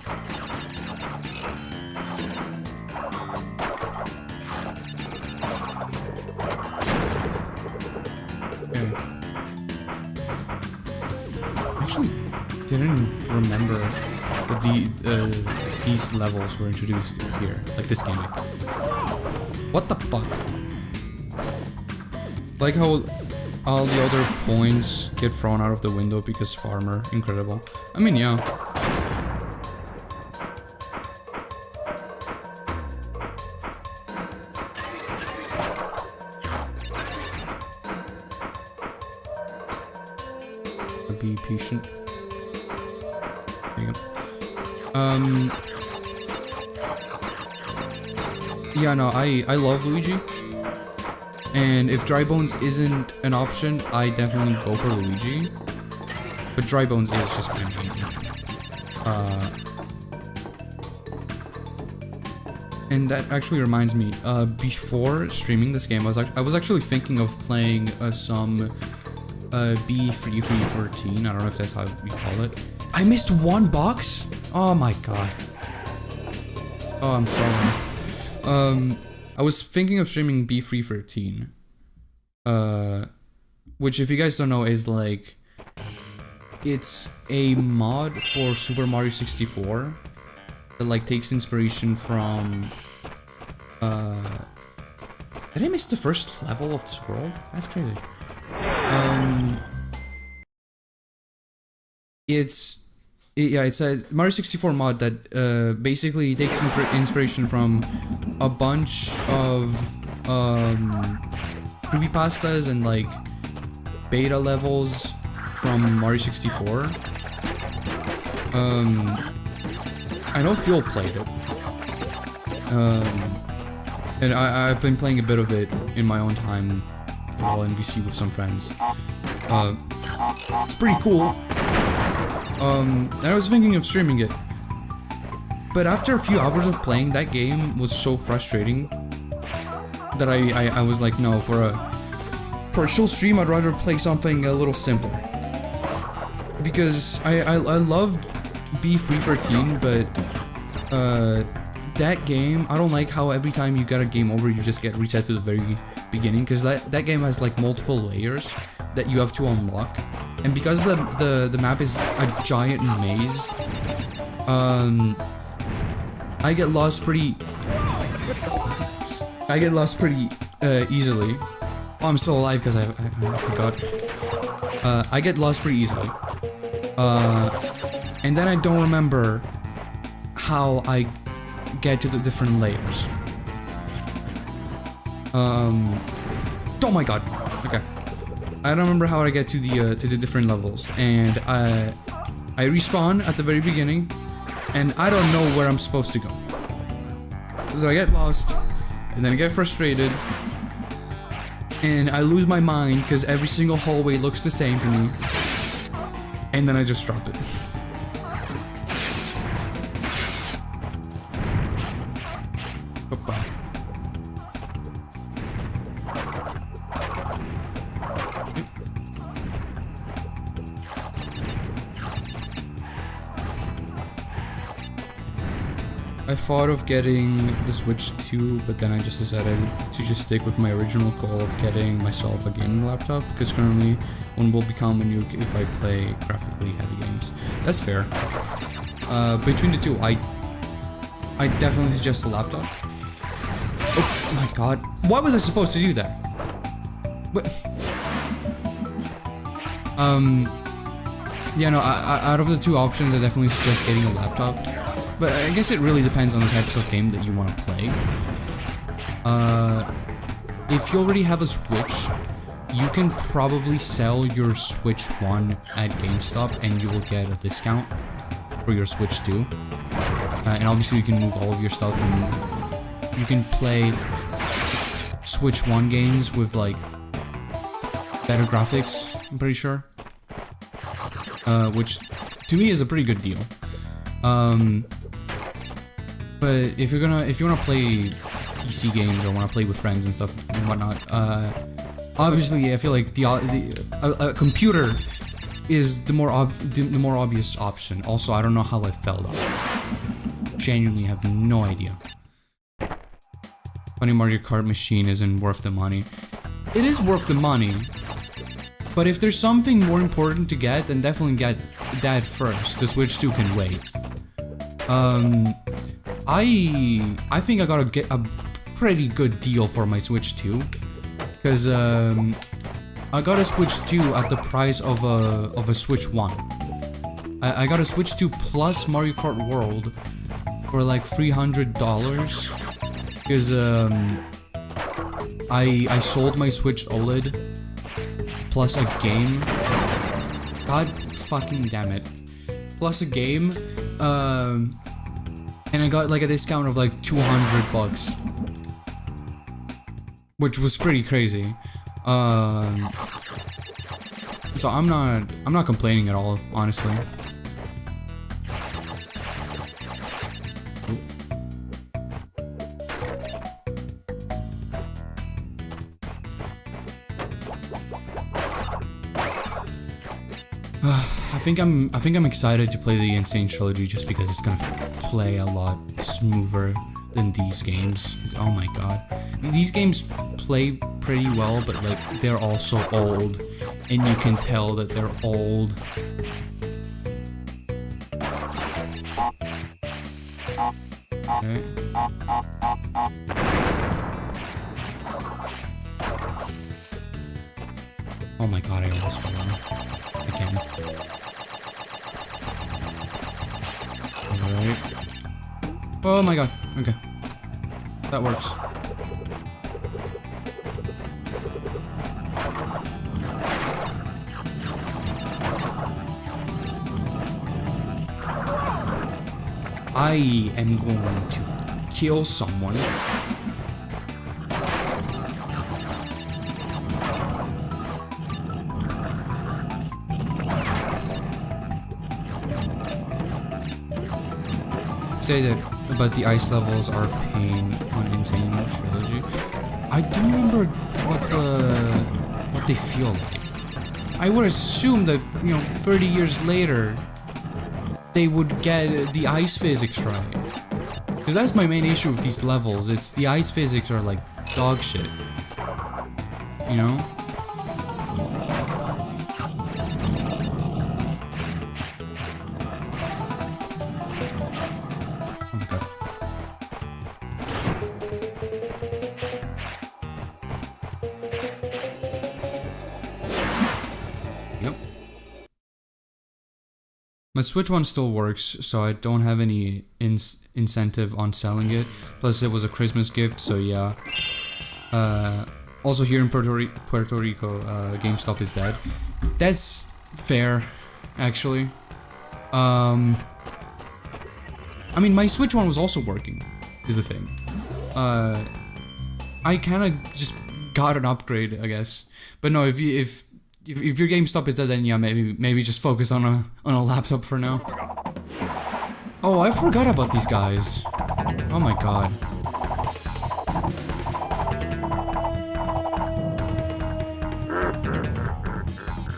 Okay. I actually didn't remember that these levels were introduced here, like this gimmick. What the fuck? Like how all the other points get thrown out of the window because farmer. Incredible. I mean, yeah. Be patient. There you go. Yeah, no, I love Luigi. And if dry bones isn't an option, I definitely go for Luigi. But dry bones is just my main. And that actually reminds me, before streaming this game, I was actually thinking of playing some B313. I don't know if that's how we call it. I missed one box? Oh my god. Oh, I'm sorry. I was thinking of streaming B313. Which, if you guys don't know, is like, it's a mod for Super Mario 64 that like takes inspiration from did I miss the first level of this world? That's crazy. It's a Mario 64 mod that basically takes inspiration from a bunch of creepypastas and like beta levels from Mario 64. I know Phil played it. And I've been playing a bit of it in my own time while in VC with some friends. It's pretty cool. And I was thinking of streaming it. But after a few hours of playing, that game was so frustrating that I was like, no, for a chill stream, I'd rather play something a little simpler. Because I love B313, but that game, I don't like how every time you get a game over, you just get reset to the very beginning, because that game has like multiple layers that you have to unlock, and because the map is a giant maze, I get lost pretty easily. Oh, I'm still alive because I forgot. I get lost pretty easily. And then I don't remember how I get to the different layers. Oh my god. Okay. I don't remember how I get to the different levels, and I respawn at the very beginning, and I don't know where I'm supposed to go. So I get lost, and then I get frustrated, and I lose my mind because every single hallway looks the same to me, and then I just drop it. I thought of getting the Switch 2, but then I just decided to just stick with my original goal of getting myself a gaming laptop, because currently one will become a nuke if I play graphically heavy games. That's fair. Between the two, I definitely suggest a laptop. Oh my god. Why was I supposed to do that? But yeah, no, out of the two options, I definitely suggest getting a laptop. But I guess it really depends on the types of game that you want to play. If you already have a Switch, you can probably sell your Switch 1 at GameStop and you will get a discount for your Switch 2. And obviously you can move all of your stuff and you can play Switch 1 games with like better graphics, I'm pretty sure. Which to me is a pretty good deal. But if you wanna play PC games or wanna play with friends and stuff and whatnot, obviously I feel like a computer is the more obvious option. Also, I don't know how I fell out. Genuinely have no idea. Funny Mario Kart machine isn't worth the money. It is worth the money, but if there's something more important to get, then definitely get that first. The Switch 2 can wait. I think I got a pretty good deal for my Switch 2, because I got a Switch 2 at the price of a Switch 1. I got a Switch 2 plus Mario Kart World for like $300, because I sold my Switch OLED plus a game. God fucking damn it. Plus a game, and I got like a discount of like $200, which was pretty crazy. So I'm not complaining at all, honestly. I think I'm excited to play the Insane Trilogy just because it's gonna play a lot smoother than these games. Oh my god. These games play pretty well, but like they're also old, and you can tell that they're old. Okay. Oh my god, I almost fell on again. Alright. Oh my god. Okay. That works. I am going to kill someone. Say that about the ice levels are pain on Insane Trilogy. I don't remember what they feel like. I would assume that, you know, 30 years later they would get the ice physics right. Because that's my main issue with these levels. It's the ice physics are like dog shit. You know? My Switch one still works, so I don't have any incentive on selling it. Plus, it was a Christmas gift, so yeah. Also, here in Puerto Rico, GameStop is dead. That's fair, actually. I mean, my Switch one was also working, is the thing. I kind of just got an upgrade, I guess. But no, if your GameStop is dead, then yeah, maybe just focus on a laptop for now. Oh, I forgot about these guys. Oh my god.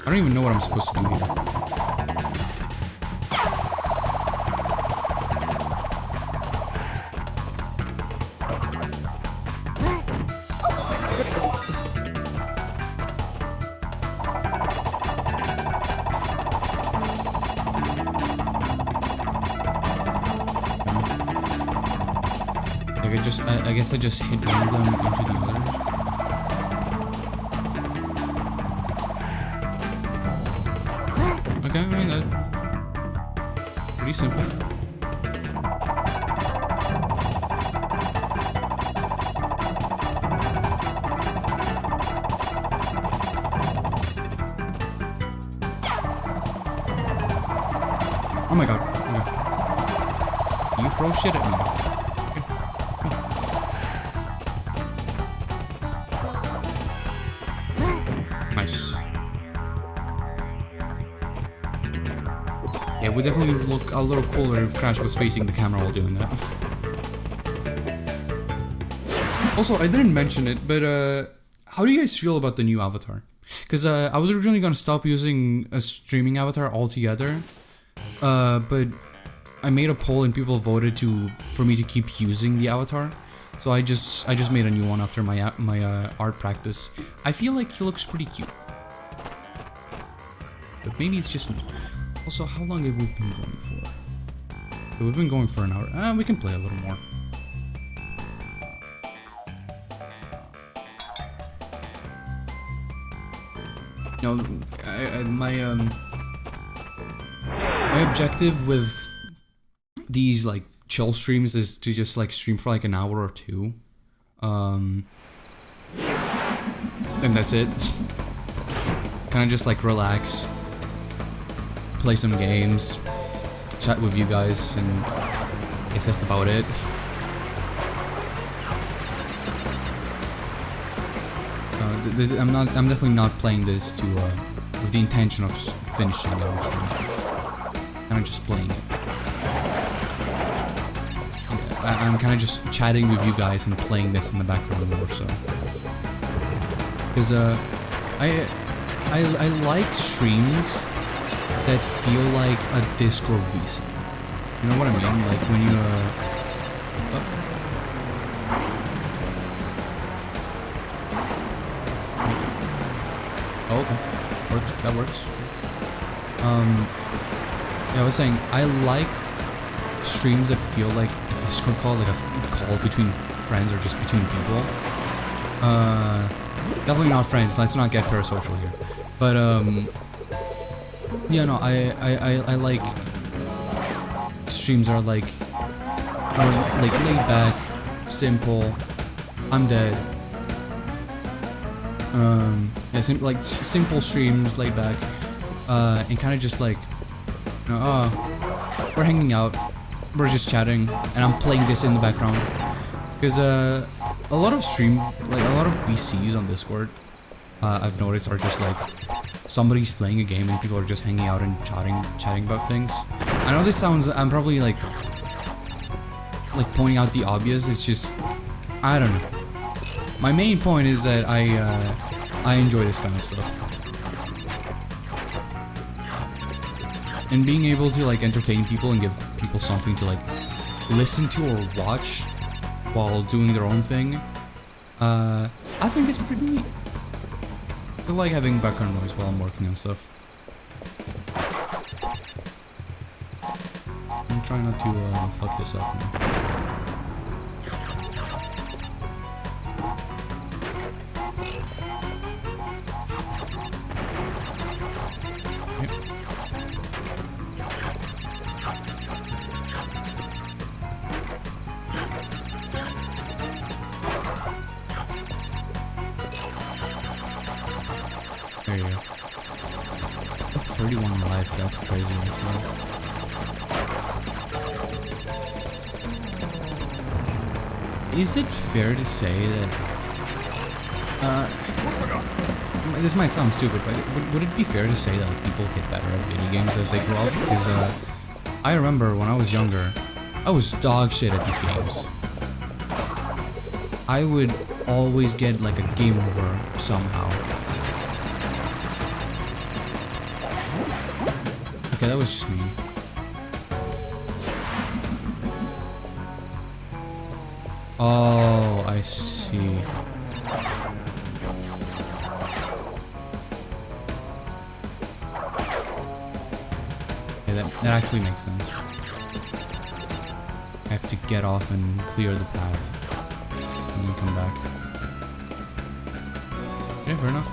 I don't even know what I'm supposed to do here. I guess I just hit one of them into the other. Okay, I mean that's pretty simple. Oh my god. Okay. You throw shit at me. Nice. Yeah, it would definitely look a little cooler if Crash was facing the camera while doing that. Also, I didn't mention it, but how do you guys feel about the new avatar? Because I was originally gonna stop using a streaming avatar altogether, but I made a poll and people voted for me to keep using the avatar. So I just made a new one after my art practice. I feel like he looks pretty cute, but maybe it's just me. Also, how long have we been going for? We've been going for an hour. We can play a little more. No, my objective with these like chill streams is to just like stream for like an hour or two, and that's it. Kind of just like relax, play some games, chat with you guys, and it's just about it. I'm definitely not playing this to with the intention of finishing it on stream. I'm just playing it. I'm kind of just chatting with you guys and playing this in the background more so. Because I like streams that feel like a Discord VC. You know what I mean? Like when you what the fuck? Oh, okay. That works. Yeah, I was saying I like streams that feel like a Discord call, like a call between friends or just between people. Definitely not friends. Let's not get parasocial here. But yeah, no, I like streams are like more like laid back, simple. I'm dead. Yeah, simple streams, laid back, and kind of just like, you know, we're hanging out, we're just chatting, and I'm playing this in the background. Because a lot of VCs on Discord, I've noticed are just like somebody's playing a game and people are just hanging out and chatting about things. I know this sounds, I'm probably like pointing out the obvious. It's just, I don't know. My main point is that I enjoy this kind of stuff. And being able to like entertain people and give people something to like listen to or watch while doing their own thing, I think it's pretty neat. I like having background noise while I'm working on stuff. I'm trying not to fuck this up now. There you go. 31 lives, that's crazy actually. Is it fair to say that, this might sound stupid, but would it be fair to say that like, people get better at video games as they grow up? Because, I remember when I was younger, I was dog shit at these games. I would always get like a game over somehow. Okay, that was just mean. Oh, I see. Yeah, that actually makes sense. I have to get off and clear the path. And then come back. Yeah, fair enough.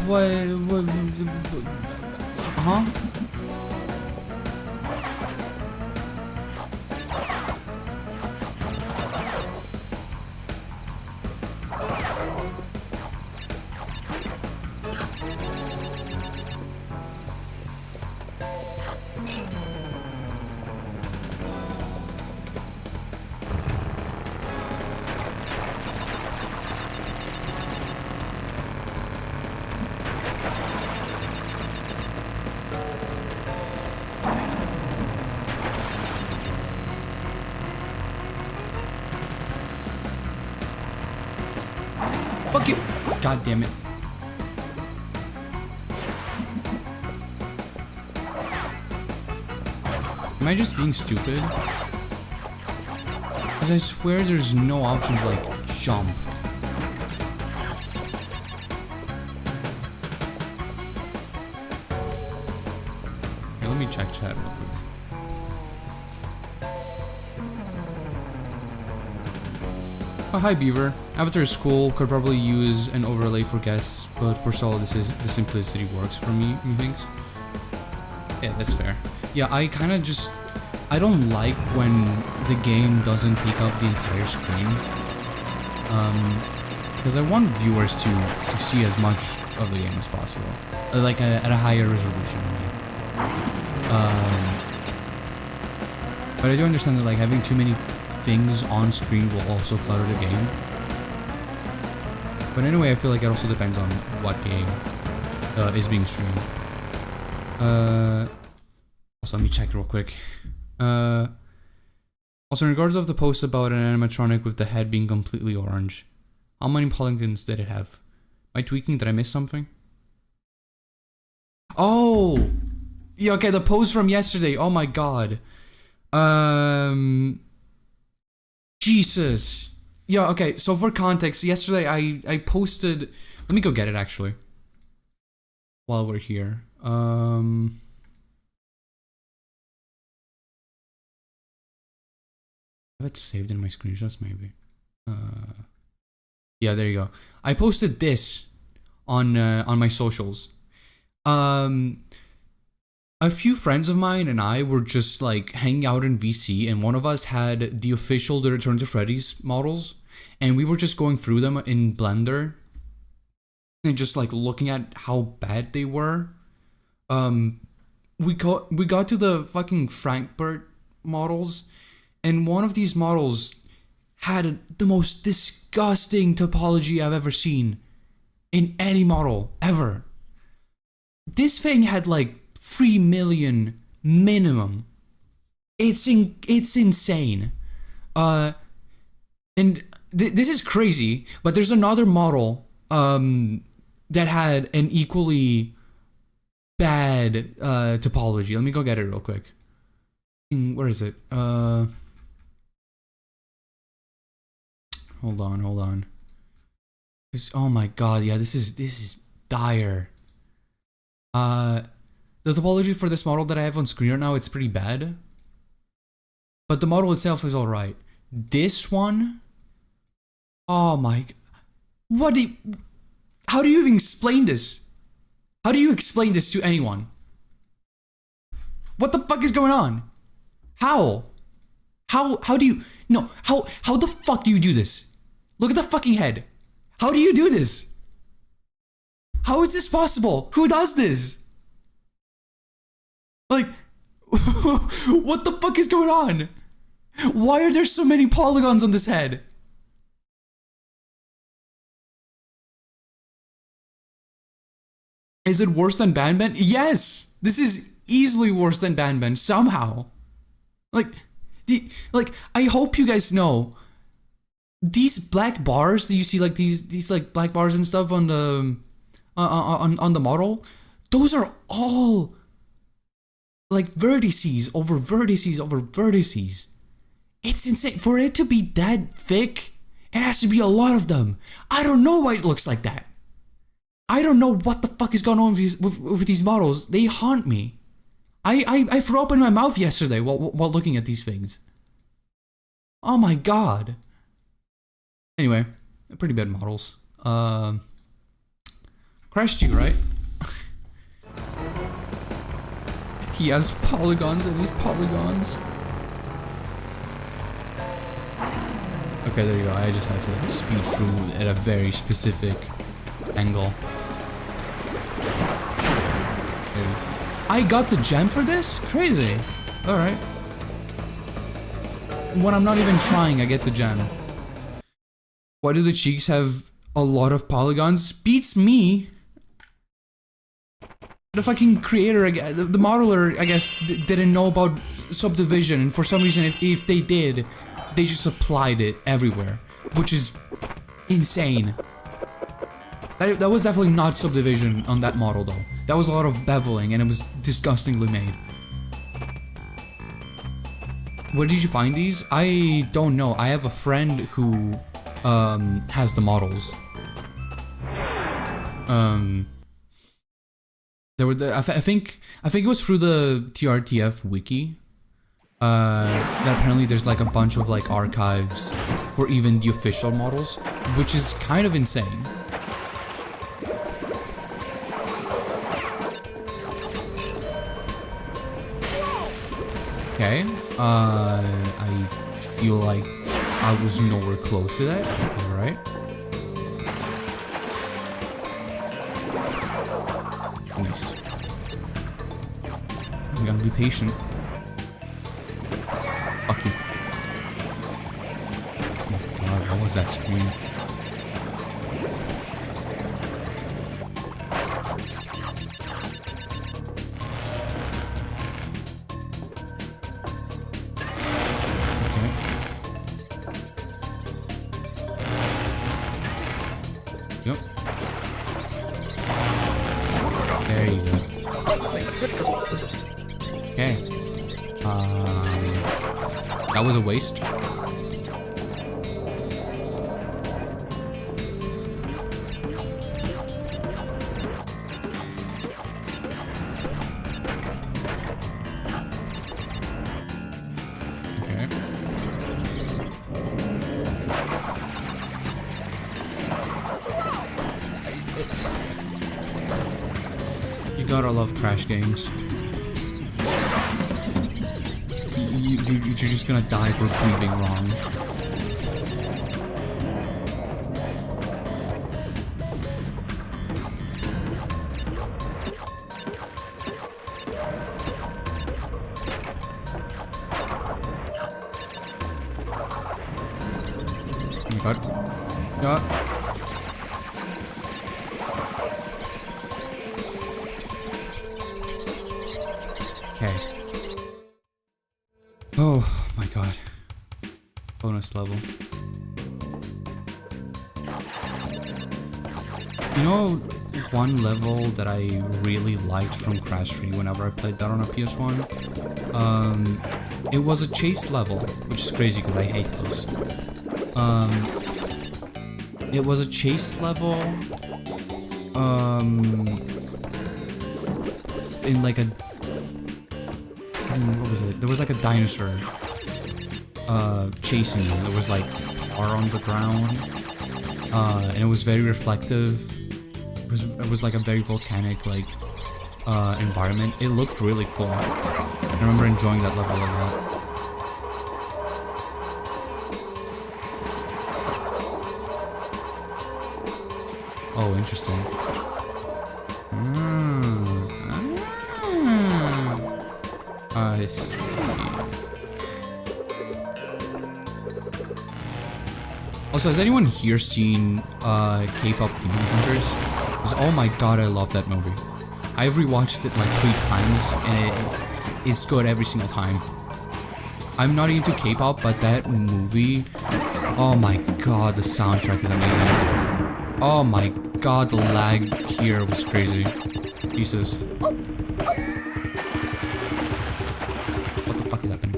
What, huh? Fuck you! God damn it. Am I just being stupid? Because I swear there's no option to like jump. Okay, let me check chat real quick. Oh, hi Beaver. After school, could probably use an overlay for guests, but for solo, the simplicity works for me, methinks. Yeah, that's fair. Yeah, I kind of just, I don't like when the game doesn't take up the entire screen. Because I want viewers to see as much of the game as possible. Like at a higher resolution, I mean. But I do understand that like having too many things on screen will also clutter the game. But anyway, I feel like it also depends on what game is being streamed. Also, let me check real quick. Also, in regards of the post about an animatronic with the head being completely orange, how many polygons did it have? Am I tweaking? Did I miss something? Oh! Yeah, okay, the post from yesterday. Oh my god. Jesus. Yeah, okay, so for context, yesterday I posted, let me go get it actually. While we're here. I have it saved in my screenshots maybe. Yeah, there you go. I posted this on my socials. A few friends of mine and I were just like hanging out in VC, and one of us had the official The Return to Freddy's models, and we were just going through them in Blender and just like looking at how bad they were. We got to the fucking Frankfurt models, and one of these models had the most disgusting topology I've ever seen in any model ever. This thing had like 3 million minimum. It's insane. And this is crazy, but there's another model that had an equally bad topology. Let me go get it real quick. Where is it? Hold on. Oh my god, yeah, this is dire. The topology for this model that I have on screen right now, it's pretty bad. But the model itself is alright. This one, oh my, how do you even explain this? How do you explain this to anyone? What the fuck is going on? How do you, no, how the fuck do you do this? Look at the fucking head. How do you do this? How is this possible? Who does this? Like, what the fuck is going on? Why are there so many polygons on this head? Is it worse than Banban? Yes! This is easily worse than Banban, somehow. Like, I hope you guys know, these black bars that you see, like these like black bars and stuff on the on the model, those are all like vertices over vertices over vertices. It's insane. For it to be that thick, it has to be a lot of them. I don't know why it looks like that. I don't know what the fuck is going on with these models. They haunt me. I threw up in my mouth yesterday while looking at these things. Oh my god. Anyway, pretty bad models. Crash 2, right? He has polygons and these polygons. Okay, there you go. I just have to like speed through at a very specific angle. I got the gem for this? Crazy. Alright. When I'm not even trying, I get the gem. Why do the cheeks have a lot of polygons? Beats me. The fucking creator, the modeler, I guess, didn't know about subdivision, and for some reason, if they did, they just applied it everywhere, which is insane. That was definitely not subdivision on that model, though. That was a lot of beveling, and it was disgustingly made. Where did you find these? I don't know. I have a friend who has the models. There were I think it was through the TRTF wiki. That apparently there's like a bunch of like archives for even the official models, which is kind of insane. Okay, I feel like I was nowhere close to that. All right. Nice. I'm gonna be patient. Fuck you. Oh my god, what was that scream? Yep. There you go. Okay. That was a waste. Okay. God, I love Crash games. You're just gonna die for breathing wrong. Oh my god. Okay. Oh my god. Bonus level. You know, one level that I really liked from Crash 3 whenever I played that on a PS1? It was a chase level, which is crazy because I hate those. It was a chase level, in like a, what was it? There was like a dinosaur, chasing you. There was like tar on the ground, and it was very reflective. It was like a very volcanic, like, environment. It looked really cool. I remember enjoying that level a lot. Oh, interesting. I see. Also, has anyone here seen K-pop Demon Hunters? Because, oh my god, I love that movie. I've rewatched it like 3 times, and it's good every single time. I'm not into K-pop, but that movie, oh my god, the soundtrack is amazing. Oh my god, the lag here was crazy. Jesus. What the fuck is happening?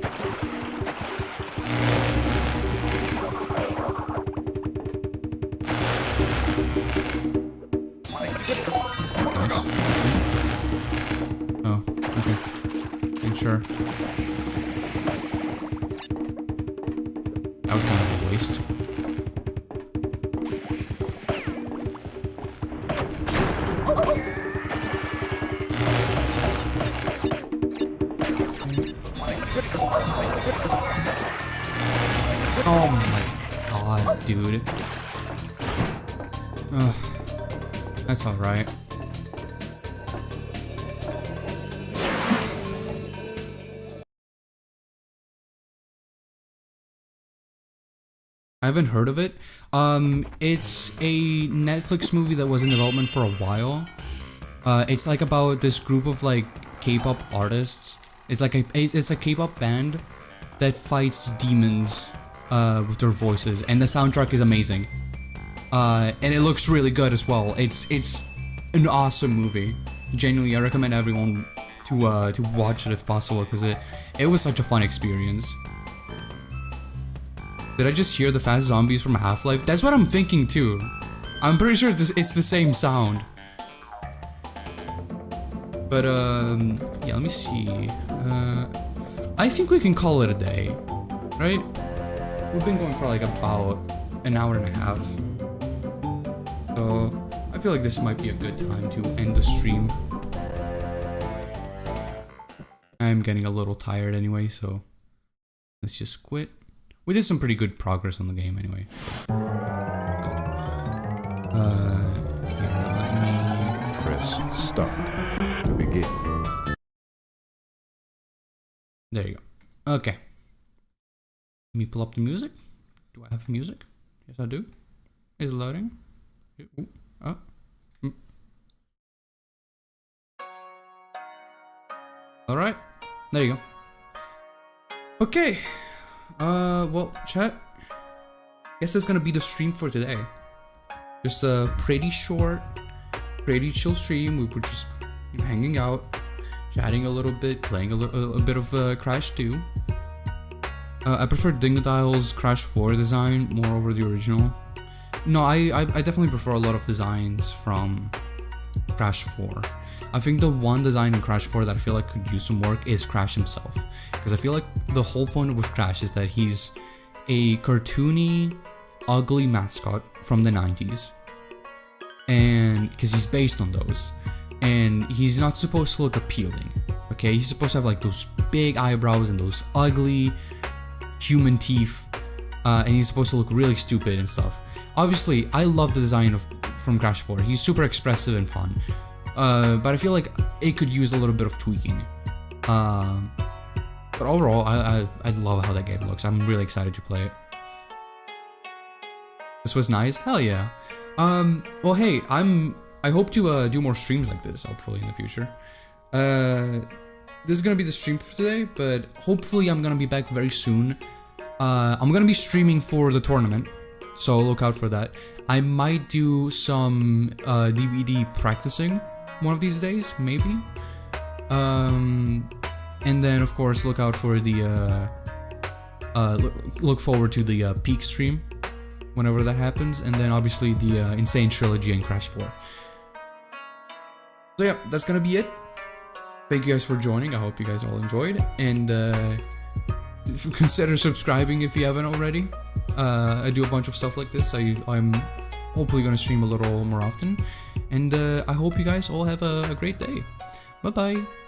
Nice. Oh, okay. Ain't sure. That was kind of a waste. Oh my god, dude. Ugh. That's alright. I haven't heard of it. It's a Netflix movie that was in development for a while. It's like about this group of like K-pop artists. It's like it's a K-pop band that fights demons with their voices, and the soundtrack is amazing. And it looks really good as well. It's an awesome movie. Genuinely, I recommend everyone to watch it if possible, because it was such a fun experience. Did I just hear the fast zombies from Half-Life? That's what I'm thinking too. I'm pretty sure it's the same sound. But yeah, let me see. I think we can call it a day, right? We've been going for like about an hour and a half. So I feel like this might be a good time to end the stream. I'm getting a little tired anyway, so let's just quit. We did some pretty good progress on the game anyway. Good. Here, let me Press start to begin. There you go. Okay. Let me pull up the music. Do I have music? Yes, I do. Is it loading? Ooh. Oh. Alright. There you go. Okay. Well, chat. Guess that's gonna be the stream for today. Just a pretty short, pretty chill stream. We were just hanging out, chatting a little bit, playing a bit of Crash 2. I prefer Dingodyle's Crash 4 design more over the original. No, I definitely prefer a lot of designs from Crash 4. I think the one design in Crash 4 that I feel like could use some work is Crash himself. Because I feel like the whole point with Crash is that he's a cartoony, ugly mascot from the 90s. And because he's based on those. and he's not supposed to look appealing. Okay, he's supposed to have like those big eyebrows and those ugly human teeth, and he's supposed to look really stupid and stuff. Obviously, I love the design from Crash 4. He's super expressive and fun, but I feel like it could use a little bit of tweaking. But overall, I love how that game looks. I'm really excited to play it. This was nice. Hell yeah. Well, hey, I hope to do more streams like this, hopefully in the future. This is gonna be the stream for today, but hopefully I'm gonna be back very soon. I'm gonna be streaming for the tournament, so look out for that. I might do some DBD practicing one of these days, maybe. And then of course look out for the look forward to the peak stream whenever that happens, and then obviously the Insane Trilogy and Crash 4. So yeah, that's gonna be it. Thank you guys for joining. I hope you guys all enjoyed, and consider subscribing if you haven't already. I do a bunch of stuff like this. I'm hopefully gonna stream a little more often, and I hope you guys all have a great day. Bye bye.